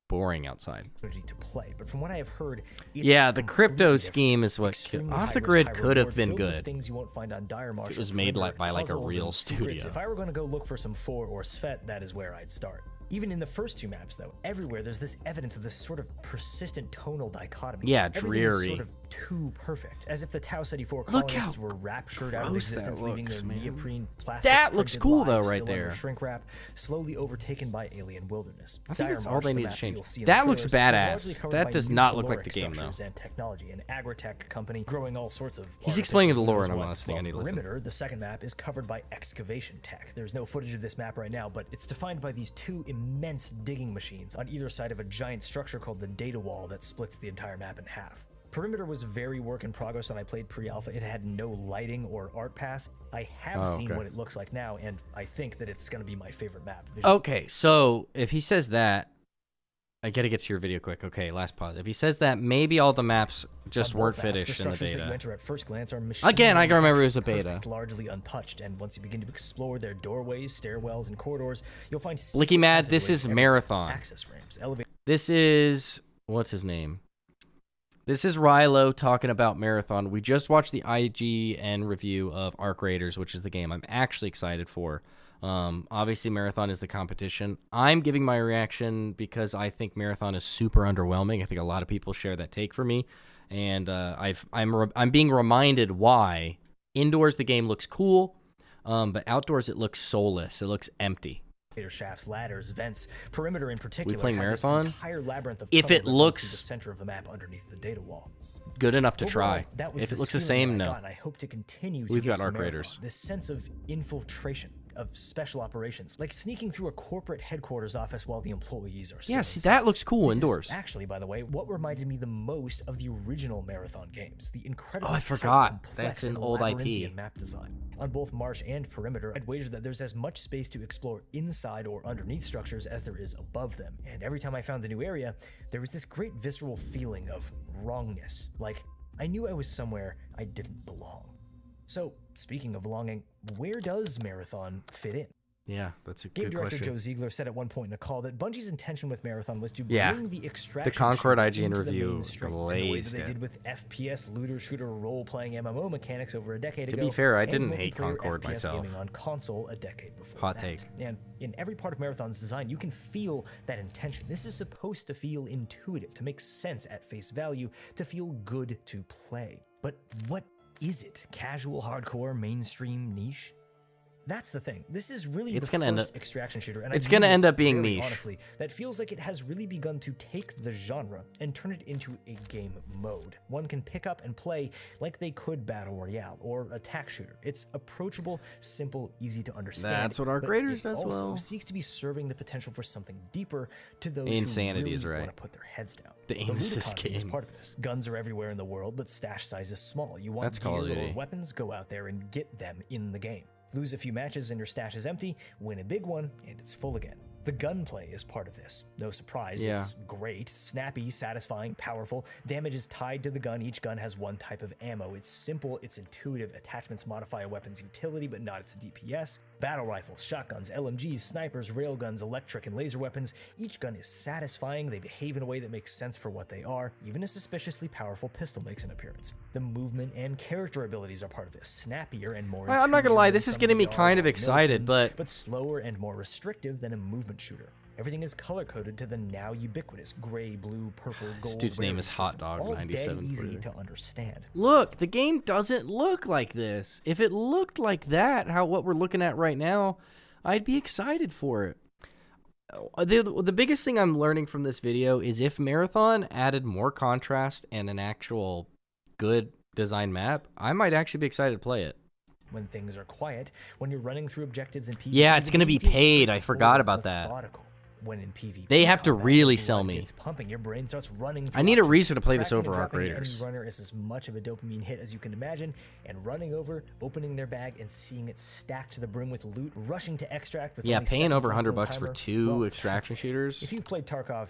boring outside. To play, but from what I have heard, it's Yeah, the completely crypto different. scheme is what Extremely Off the high-risk, Grid high could have reward, been filled with good. Things you won't find on Dire Marsh. It was or made Perimeter, by like a puzzles real and secrets. studio. If I were going to go look for some 4 or Svet, that is where I'd start. Even in the first 2 maps, though, everywhere there's this evidence of this sort of persistent tonal dichotomy. Yeah, Everything dreary. is sort of too perfect, as if the Tau 74 Look colonists how were raptured out of gross that existence, leaving looks, their man. neoprene plastic That looks printed cool, though, lives right still under there. shrink wrap, slowly overtaken by alien wilderness. I think Dire that's all Marsh, they the need to map change. you'll see in That the looks trailers, is largely badass. covered That by does new not look like caloric the game, though. structures and technology, an agritech company growing all sorts of. He's explaining the artificial lore and I'm minerals. not listening. I need to listen. Perimeter, the second map, is covered by excavation tech. There's no footage of this map right now, but it's defined by these two immense digging machines on either side of a giant structure called the data wall that splits the entire map in half. Perimeter was very work in progress when I played pre-alpha. It had no lighting or art pass. I have seen what it looks like now, and I think that it's going to be my favorite map. Okay, so if he says that, I gotta get to your video quick. Okay, last pause. If he says that, maybe all the maps just weren't finished in the That you beta. enter at first glance are Again, I can remember it was a perfect, beta. largely untouched, and once you begin to explore their doorways, stairwells, and corridors, you'll find Blicky Mad, this is everywhere. Marathon. Access ramps, elevators. This is what's his name? This is Rilo talking about Marathon. We just watched the IGN review of Arc Raiders, which is the game I'm actually excited for. Obviously, Marathon is the competition. I'm giving my reaction because I think Marathon is super underwhelming. I think a lot of people share that take for me, and I'm being reminded why. Indoors, the game looks cool, but outdoors, it looks soulless. It looks empty. Shafts, ladders, vents, perimeter in particular. playing have this Marathon? entire labyrinth of If tunnels it that runs looks through the center of the map underneath the data wall. good enough to Overall, try. that was If it looks the feeling same, that I no. got, and I hope to continue to We've get got from Arc Marathon. Raiders. This sense of infiltration, of special operations, like sneaking through a corporate headquarters office while the employees are still Yeah, see, inside. that looks cool This is indoors. actually, by the way, what reminded me the most of the original Marathon games. The incredible I tight, forgot. complex, That's an and old IP. labyrinthian map design. On both Marsh and Perimeter, I'd wager that there's as much space to explore inside or underneath structures as there is above them. And every time I found a new area, there was this great visceral feeling of wrongness. Like, I knew I was somewhere I didn't belong. So, speaking of belonging, where does Marathon fit in? Yeah, that's a Game good director question. Joe Ziegler said at one point in a call that Bungie's intention with Marathon was to Yeah. bring the extraction The Concord shooter IGN into the review mainstream in the way that glazed they it. did with FPS looter shooter role-playing MMO mechanics over a decade To ago. be fair, I and didn't hate multiplayer Concord FPS myself. gaming on console a decade before Hot that. take. And in every part of Marathon's design, you can feel that intention. This is supposed to feel intuitive, to make sense at face value, to feel good to play. But what is it? Casual, hardcore, mainstream, niche? That's the thing. This is really It's the gonna end first up- extraction shooter, and it's I gonna mean end this up being very niche. honestly, that feels like it has really begun to take the genre and turn it into a game mode. One can pick up and play like they could Battle Royale or attack shooter. It's approachable, simple, easy to understand. That's what Arc but Raiders it does also well. seeks to be serving the potential for something deeper to those Insanity who is really right. want to put their heads down. The aim loot assist economy is game. part of this. Guns are everywhere in the world, but stash size is small. You want That's Call of gear or Duty. weapons, go out there and get them in the game. Lose a few matches and your stash is empty, win a big one, and it's full again. The gunplay is part of this. No surprise, Yeah. it's great, snappy, satisfying, powerful. Damage is tied to the gun. Each gun has one type of ammo. It's simple, it's intuitive. Attachments modify a weapon's utility, but not its DPS. Battle rifles, shotguns, LMGs, snipers, railguns, electric and laser weapons. Each gun is satisfying. They behave in a way that makes sense for what they are. Even a suspiciously powerful pistol makes an appearance. The movement and character abilities are part of this. Snappier and more I'm not gonna intuitive lie, than this is some getting me VRs kind of or excited, Milsims, but slower and more restrictive than a movement shooter. Everything is color-coded to the now ubiquitous gray, blue, purple, gold. This dude's name rarity is Hot system. Dog All 97 dead easy Twitter. to understand. look, the game doesn't look like this. If it looked like that, what we're looking at right now, I'd be excited for it. The biggest thing I'm learning from this video is if Marathon added more contrast and an actual good design map, I might actually be excited to play it. When things are quiet, when you're running through objectives in PvP, Yeah, it's the gonna game be feels paid. I forgot straightforward, about that. methodical. When in PvP, They have to combat, really the sell blood me. gets pumping, your brain starts running. I need a through reason to play objects. this over Cracking and Arc dropping an Raiders. enemy runner is as much of a dopamine hit as you can imagine, and running over, opening their bag, and seeing it stacked to the brim with loot, rushing to extract with Yeah, only paying seconds over left on the $100 for timer. two Well, extraction shooters. if you've played Tarkov,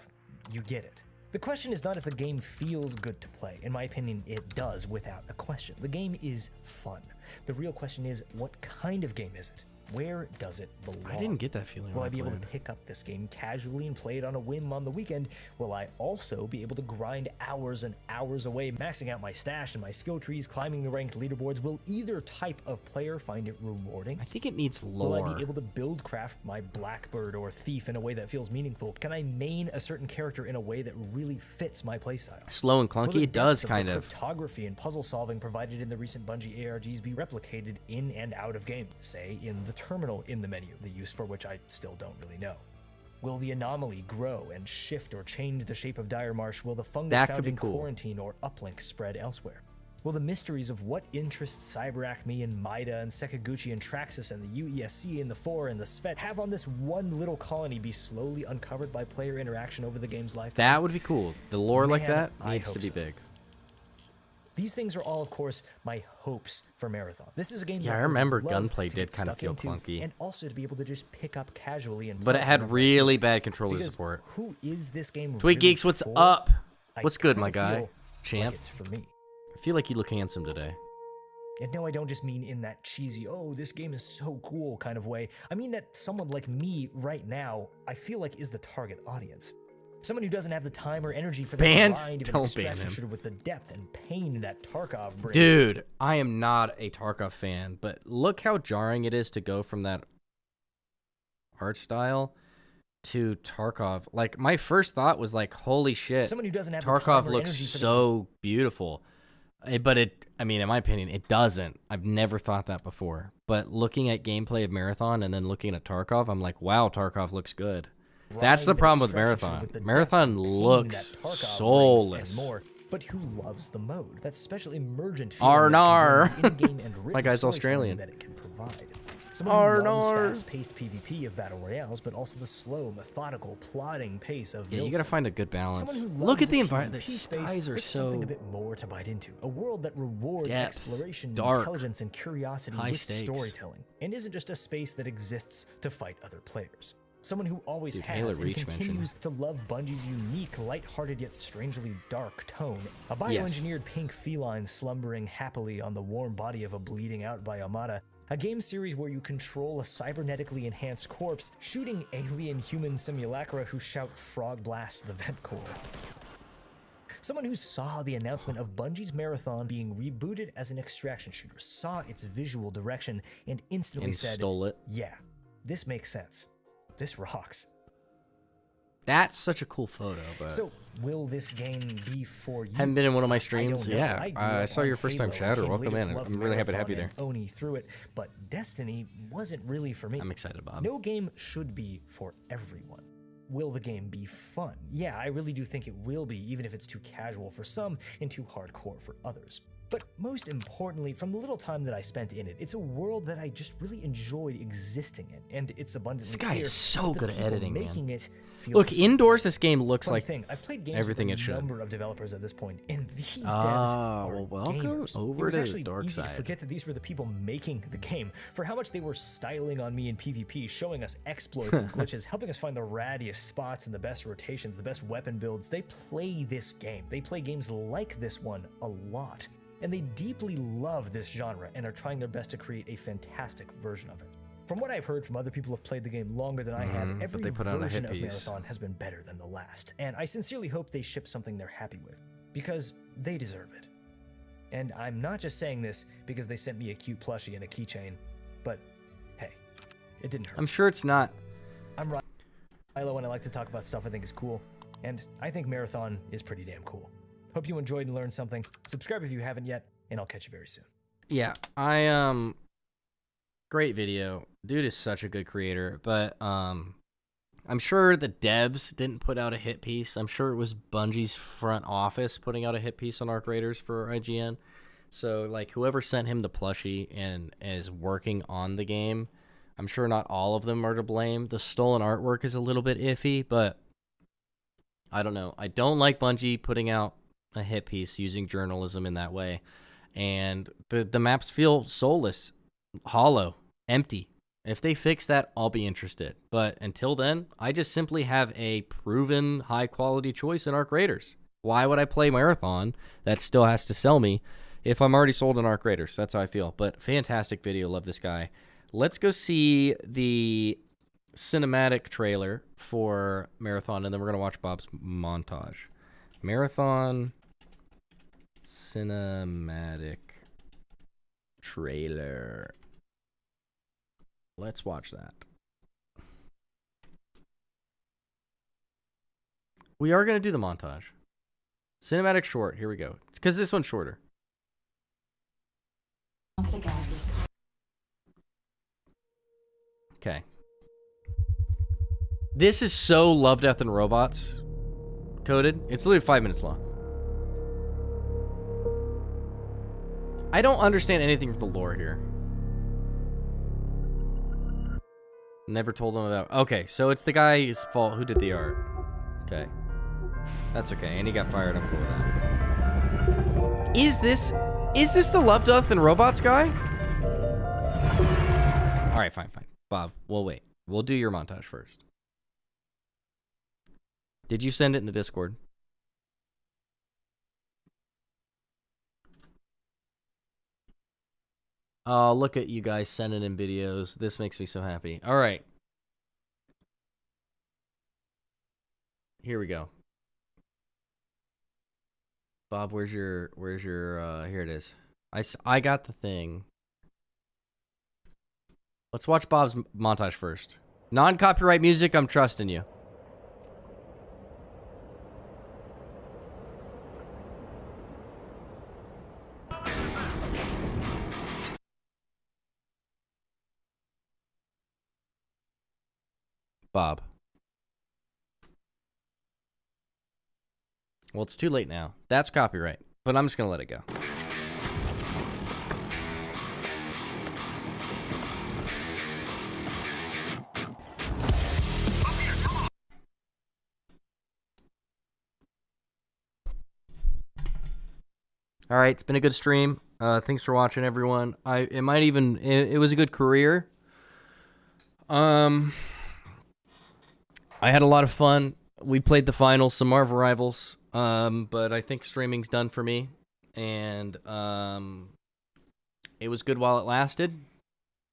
you get it. The question is not if the game feels good to play. In my opinion, it does without a question. The game is fun. The real question is, what kind of game is it? where does it belong? I didn't get that feeling. Will when I be able to played. pick up this game casually and play it on a whim on the weekend? Will I also be able to grind hours and hours away, maxing out my stash and my skill trees, climbing the ranked leaderboards? Will either type of player find it rewarding? I think it needs Will lore. I be able to build craft my Blackbird or Thief in a way that feels meaningful? Can I main a certain character in a way that really fits my playstyle? Slow and Will clunky. the It does depth kind the of. cryptography and puzzle solving provided in the recent Bungie ARGs be replicated in and out of game, say in the terminal in the menu, the use for which I still don't really know? Will the anomaly grow and shift or change the shape of Dire Marsh? Will the fungus That could found be in cool. Quarantine or Uplink spread elsewhere? Will the mysteries of what interests Cyberacme and Maida and Sekaguchi and Traxxas and the UESC and the Four and the Svet have on this one little colony be slowly uncovered by player interaction over the game's lifetime? That would be cool. The lore like Man, that I needs to hope be so. big. These things are all, of course, my hopes for Marathon. This is a game Yeah, that I would remember love gunplay to did get kinda stuck feel into, clunky. and also to be able to just pick up casually and But it play had whenever I really feel. bad controller Because support. who is this game Tweet really Geeks, what's for? up? I What's good, my kinda guy? feel Champ. like it's for me. I feel like you look handsome today. And no, I don't just mean in that cheesy, oh, this game is so cool kind of way. I mean that someone like me right now, I feel like is the target audience. Someone who doesn't have the time or energy for the Banned? grind of an Don't ban extraction him. shooter with the depth and pain that Tarkov brings. Dude, I am not a Tarkov fan, but look how jarring it is to go from that art style to Tarkov. Like, my first thought was like, holy shit, Someone who doesn't have the Tarkov time or looks energy for the so beautiful. But I mean, in my opinion, it doesn't. I've never thought that before. But looking at gameplay of Marathon and then looking at Tarkov, I'm like, wow, Tarkov looks good. That's the grind problem with extraction shooter Marathon. with the depth Marathon and pain looks that Tarkov brings soulless. and more, but who loves the mode? That special emergent Arnar. feeling that can bring in-game and My written guy's storytelling Australian. that it can provide. Someone who loves Arnar. fast-paced PvP of battle royales, but also the slow, methodical, plodding pace of Yeah, you Milsim. gotta find a good balance. Someone who Look loves at the a environment. PvP The space skies are with so something a bit more to bite into. A world that rewards depth, exploration, dark, intelligence, and curiosity high with stakes. storytelling, and isn't just a space that exists to fight other players. Someone who always Dude, has Halo and Reach continues to love Bungie's unique, lighthearted yet strangely dark tone. A bioengineered pink feline slumbering happily on the warm body of a bleeding out by Amada. A game series where you control a cybernetically enhanced corpse, shooting alien human simulacra who shout frog blast the vent core. Someone who saw the announcement of Bungie's Marathon being rebooted as an extraction shooter, saw its visual direction, and instantly And said, stole it. yeah, this makes sense. This rocks. That's such a cool photo, but So, will this game be for you? haven't been in one of my I streams. don't know. Yeah, grew I up saw on your first time Halo. chatter. Can't Welcome believe in. it's loved I'm really happy to have you Marathon there. and Oni through it, but Destiny wasn't really for me. I'm excited, Bob. No game should be for everyone. Will the game be fun? Yeah, I really do think it will be, even if it's too casual for some and too hardcore for others. But most importantly, from the little time that I spent in it, it's a world that I just really enjoyed existing in, and it's abundantly This guy clear is so that good the at people editing, man. making it feel Look, the same. indoors, this game looks Funny like thing, I've played games everything with it a should. number of developers at this point, and these devs Ah, are well, welcome gamers. over It was to the actually dark easy to side. forget that these were the people making the game. For how much they were styling on me in PvP, showing us exploits and glitches, helping us find the rattiest spots and the best rotations, the best weapon builds. They play this game. They play games like this one a lot. And they deeply love this genre and are trying their best to create a fantastic version of it. From what I've heard from other people who have played the game longer than I have, but every they put out a version hit of piece. Marathon has been better than the last, and I sincerely hope they ship something they're happy with, because they deserve it. And I'm not just saying this because they sent me a cute plushie and a keychain, but hey, it didn't hurt. I'm sure it's not. I'm Rilo, and I like to talk about stuff I think is cool, and I think Marathon is pretty damn cool. Hope you enjoyed and learned something. Subscribe if you haven't yet, and I'll catch you very soon. Yeah, great video. Dude is such a good creator, but I'm sure the devs didn't put out a hit piece. I'm sure it was Bungie's front office putting out a hit piece on Arc Raiders for IGN. So, like, whoever sent him the plushie and is working on the game, I'm sure not all of them are to blame. The stolen artwork is a little bit iffy, but I don't know. I don't like Bungie putting out a hit piece using journalism in that way. And the maps feel soulless, hollow, empty. If they fix that, I'll be interested. But until then, I just simply have a proven high-quality choice in Arc Raiders. Why would I play Marathon that still has to sell me if I'm already sold in Arc Raiders? That's how I feel. But fantastic video. Love this guy. Let's go see the cinematic trailer for Marathon, and then we're going to watch Bob's montage. Marathon cinematic trailer. Let's watch that. We are going to do the montage. Cinematic short. Here we go. It's because this one's shorter. Okay. This is so Love, Death, and Robots coded. It's literally 5 minutes long. I don't understand anything with the lore here. Never told him about... Okay, so it's the guy's fault who did the art. Okay. That's okay, and he got fired. I'm cool with that. Is this the Love, Death, and Robots guy? Alright, fine. Bob, we'll wait. We'll do your montage first. Did you send it in the Discord? Oh, look at you guys sending in videos. This makes me so happy. All right. Here we go. Bob, where's your here it is. I got the thing. Let's watch Bob's montage first. Non-copyright music, I'm trusting you. Bob. Well, it's too late now. That's copyright, but I'm just going to let it go. All right, it's been a good stream. Thanks for watching, everyone. It was a good career. I had a lot of fun. We played the finals, some Marvel Rivals, but I think streaming's done for me, and it was good while it lasted.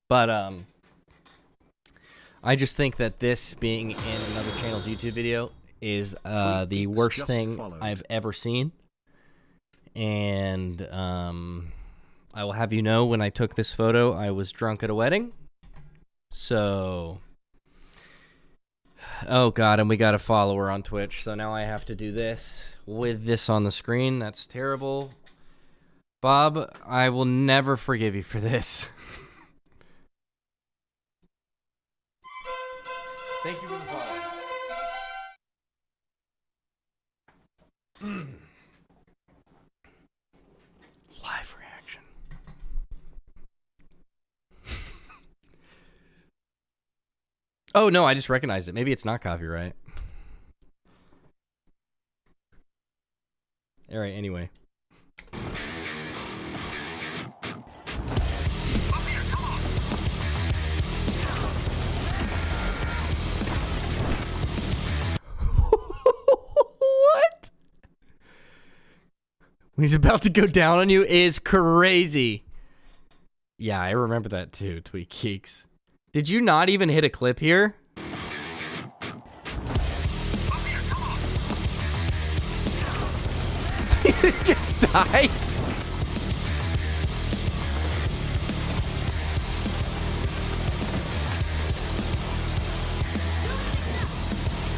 But I just think that this being in another channel's YouTube video is the worst thing I've ever seen. And I will have you know, when I took this photo, I was drunk at a wedding. So... Oh, God, and we got a follower on Twitch, so now I have to do this with this on the screen. That's terrible. Bob, I will never forgive you for this. Thank you for the follow. Live reaction. Oh, no, I just recognized it. Maybe it's not copyright. All right, anyway. What? When he's about to go down on you is crazy. Yeah, I remember that too, Tweak Geeks. Did you not even hit a clip here? Did it just die?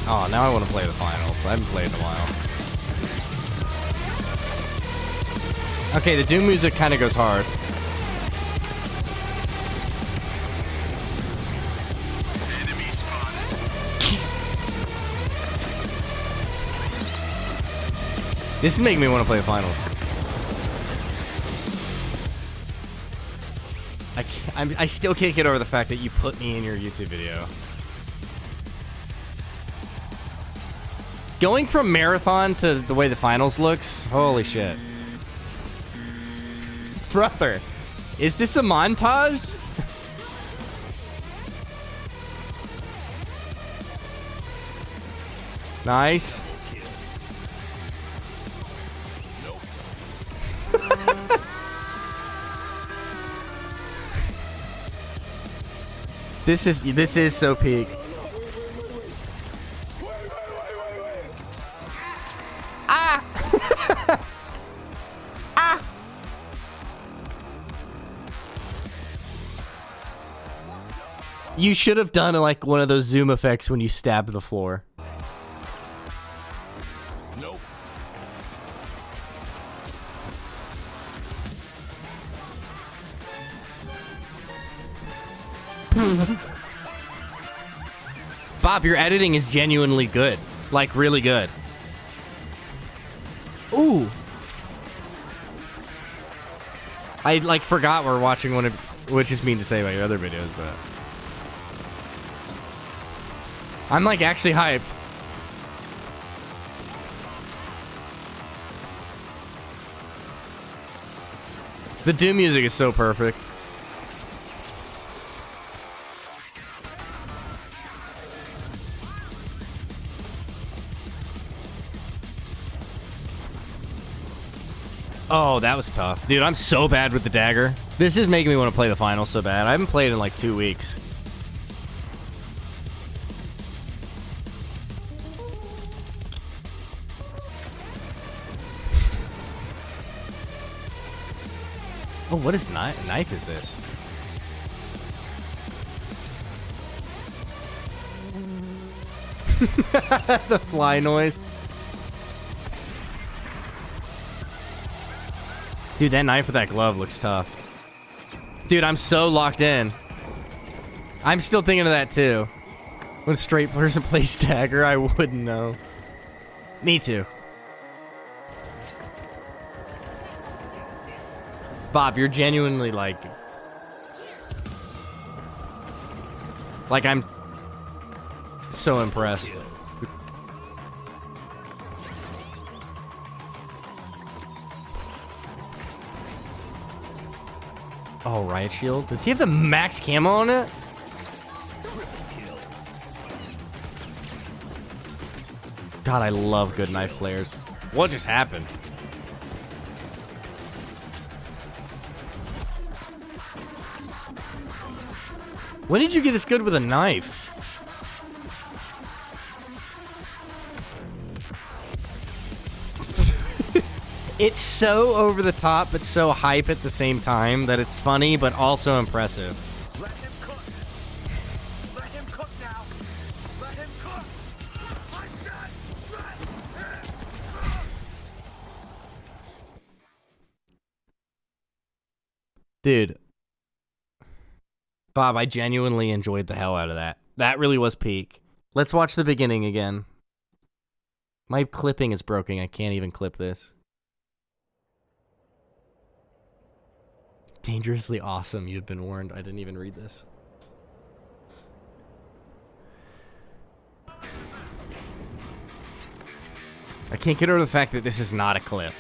Oh, now I want to play the finals. I haven't played in a while. Okay, the Doom music kind of goes hard. This is making me want to play the finals. I still can't get over the fact that you put me in your YouTube video. Going from Marathon to the way the finals looks, holy shit. Brother, is this a montage? Nice. This is so peak. Ah! Ah! You should have done like one of those zoom effects when you stab the floor. Nope. Bob, your editing is genuinely good. Like, really good. Ooh. I, like, forgot we're watching one of... Which is mean to say about your other videos, but... I'm, like, actually hyped. The Doom music is so perfect. Oh, that was tough. Dude, I'm so bad with the dagger. This is making me want to play the final so bad. I haven't played in like 2 weeks. Oh, what is knife is this? The fly noise. Dude, that knife with that glove looks tough. Dude, I'm so locked in. I'm still thinking of that too. When a straight person plays dagger, I wouldn't know. Me too. Bob, you're genuinely like I'm so impressed. Oh, riot shield. Does he have the max camo on it? God, I love good knife players. What just happened? When did you get this good with a knife? It's so over the top, but so hype at the same time that it's funny, but also impressive. Let him cook. Let him cook now. Let him cook. I'm done. Let him cook. Dude. Bob, I genuinely enjoyed the hell out of that. That really was peak. Let's watch the beginning again. My clipping is broken. I can't even clip this. Dangerously awesome. You've been warned. I didn't even read this. I can't get over the fact that this is not a clip.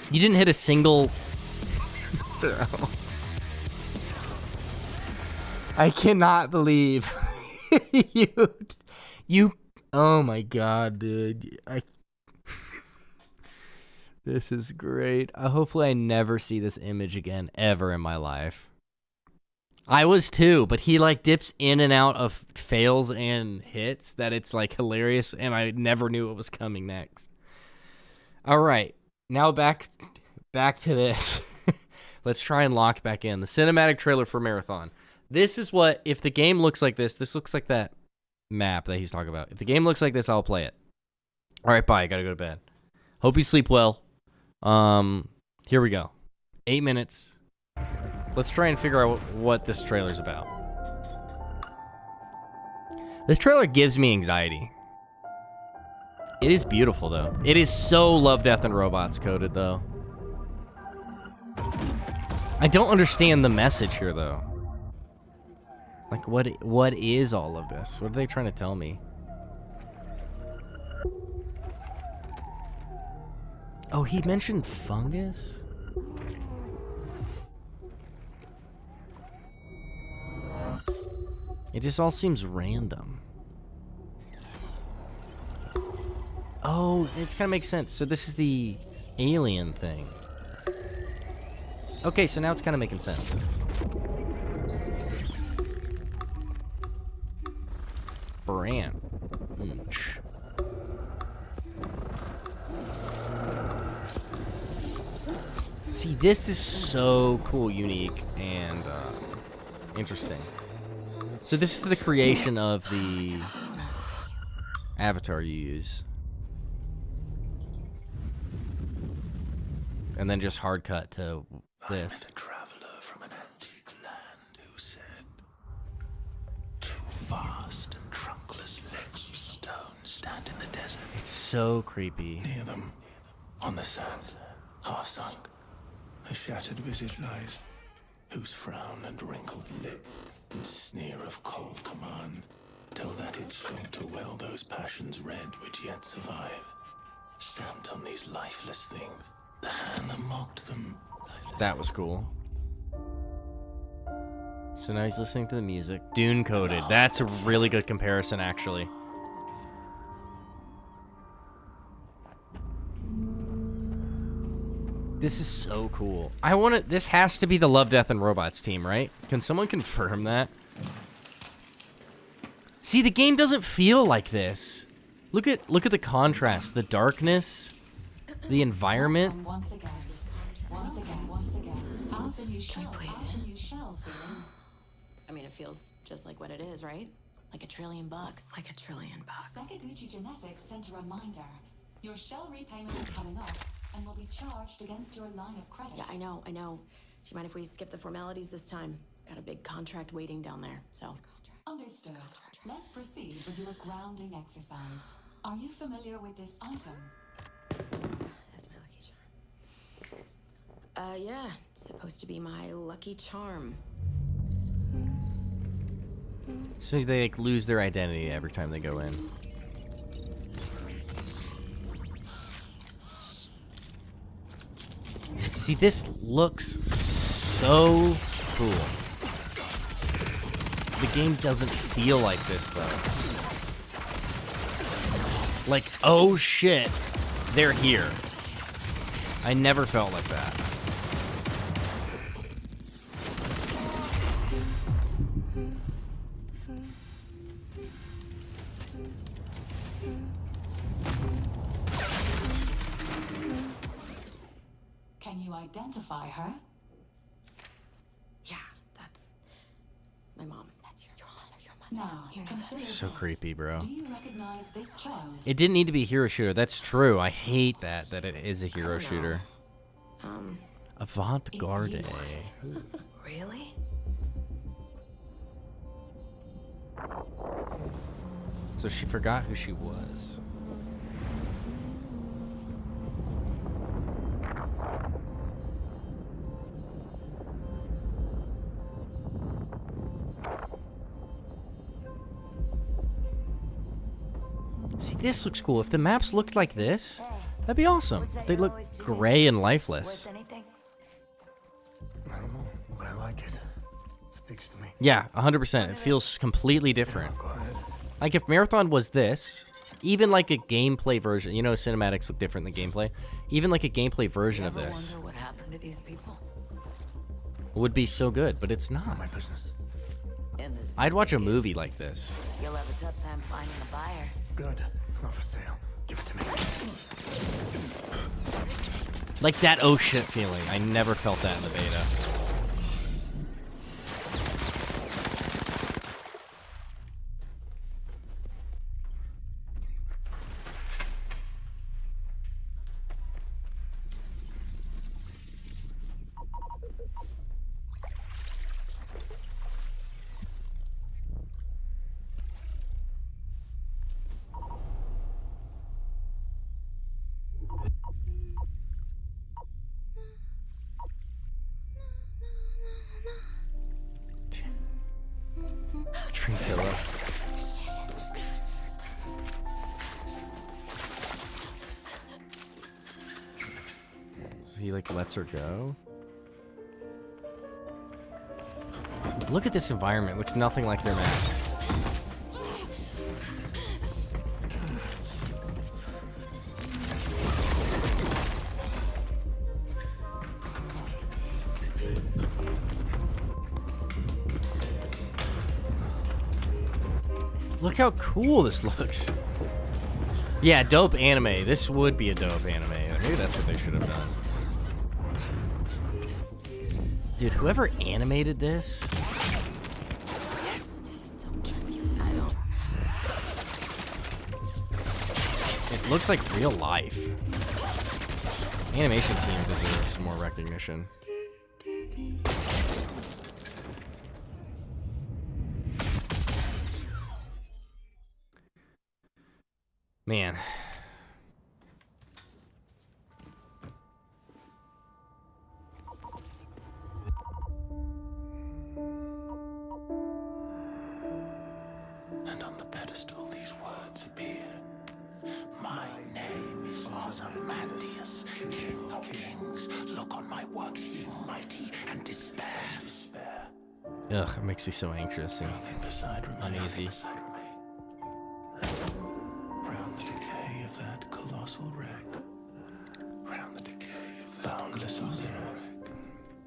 You didn't hit a single... I cannot believe you oh my god, dude. This is great. Hopefully I never see this image again ever in my life. I was too, but he like dips in and out of fails and hits that it's like hilarious, and I never knew what was coming next. All right, now back to this. Let's try and lock back in. The cinematic trailer for Marathon. This is what, if the game looks like this looks like that map that he's talking about. If the game looks like this, I'll play it. All right, bye. Gotta go to bed. Hope you sleep well. Here we go. 8 minutes. Let's try and figure out what this trailer's about. This trailer gives me anxiety. It is beautiful, though. It is so Love, Death, and Robots coded, though. I don't understand the message here, though. Like, what is all of this? What are they trying to tell me? Oh, he mentioned fungus? It just all seems random. Oh, it kind of makes sense. So this is the alien thing. Okay, so now it's kind of making sense. Baran. See, this is so cool, unique, and interesting. So this is the creation of the avatar you use. And then just hard cut to this. I met a traveler from an antique land who said, two vast and trunkless legs of stone stand in the desert. It's so creepy. Near them, on the sand, half sunk, a shattered visage lies, whose frown and wrinkled lip and sneer of cold command tell that it's going to well those passions red which yet survive. Stamped on these lifeless things, the hand that mocked them. That was cool. So now he's listening to the music. Dune coded. That's a really good comparison, actually. This is so cool. This has to be the Love, Death, and Robots team, right? Can someone confirm that? See, the game doesn't feel like this. Look at the contrast, the darkness, the environment. Once again. Can we please? I mean, it feels just like what it is, right? Like $1 trillion. Like $1 trillion. Sakaguchi Genetics sent a reminder. Your shell repayment is coming up and will be charged against your line of credit. Yeah, I know. Do you mind if we skip the formalities this time? Got a big contract waiting down there, so. Understood. Let's proceed with your grounding exercise. Are you familiar with this item? That's my lucky charm. Yeah. It's supposed to be my lucky charm. So they like lose their identity every time they go in. See, this looks so cool. The game doesn't feel like this, though. Like, oh shit, they're here. I never felt like that. Can you identify her? Yeah, that's my mom. That's your mother. Now, consider So this. creepy, bro. Do you recognize this child? It didn't need to be a hero shooter. That's true. I hate that it is a hero shooter. Avant-garde. Really? So she forgot who she was. See, this looks cool. If the maps looked like this, that'd be awesome. They look gray and lifeless. I don't know, but I like it. It speaks to me. Yeah, 100%. It feels completely different. Go ahead. Like if Marathon was this, even like a gameplay version, you know, cinematics look different than gameplay. Even like a gameplay version of this Wonder what happened to these people? would be so good, but it's not. My business. In this I'd watch a movie like this. You'll have a tough time finding a buyer. Good. It's not for sale. Give it to me. Like that oh shit feeling. I never felt that in the beta. Trinkilla. So he like lets her go. Look at this environment. It looks nothing like their maps. Look how cool this looks. Yeah, dope anime. This would be a dope anime. Maybe that's what they should have done. Dude, whoever animated this... It looks like real life. Animation team deserves some more recognition. Man. And on the pedestal these words appear. My name is Ozymandias, King of Kings. Look on my works, ye mighty, and despair. Ugh, it makes me so anxious and uneasy. Round the decay of that colossal wreck. Round the decay of that boundless wreck.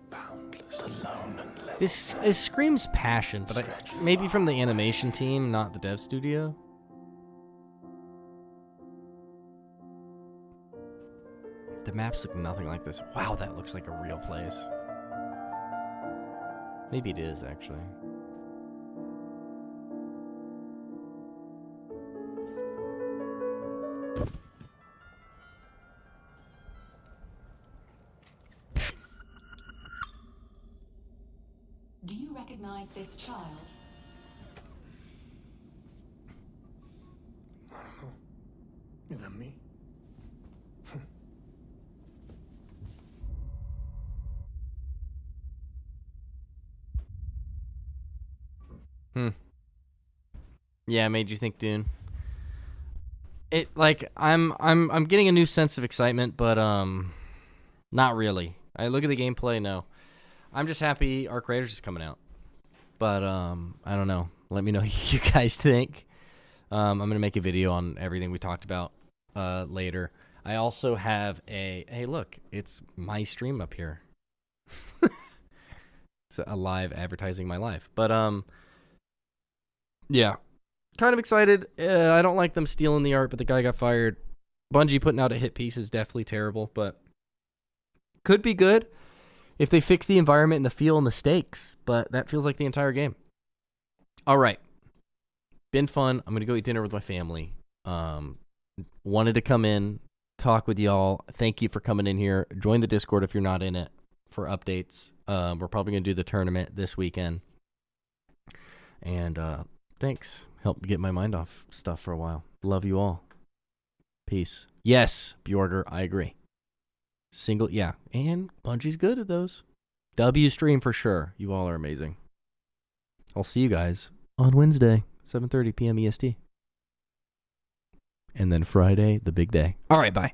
Boundless, alone and left. This screams passion, but maybe from the animation team, not the dev studio. The maps look nothing like this. Wow, that looks like a real place. Maybe it is, actually. Do you recognize this child? I don't know. Is that me? Yeah, it made you think Dune. It like I'm getting a new sense of excitement, but not really. I look at the gameplay, no. I'm just happy Arc Raiders is coming out. But I don't know. Let me know what you guys think. I'm gonna make a video on everything we talked about later. I also have hey look, it's my stream up here. It's a live advertising my life. But yeah. Kind of excited. I don't like them stealing the art, but the guy got fired. Bungie putting out a hit piece is definitely terrible, but could be good if they fix the environment and the feel and the stakes, but that feels like the entire game. All right. Been fun. I'm going to go eat dinner with my family. Wanted to come in, talk with y'all. Thank you for coming in here. Join the Discord if you're not in it for updates. We're probably going to do the tournament this weekend. And thanks. Helped get my mind off stuff for a while. Love you all. Peace. Yes, Bjorger, I agree. Single, yeah. And Bungie's good at those. W stream for sure. You all are amazing. I'll see you guys on Wednesday, 7:30 p.m. EST. And then Friday, the big day. All right, bye.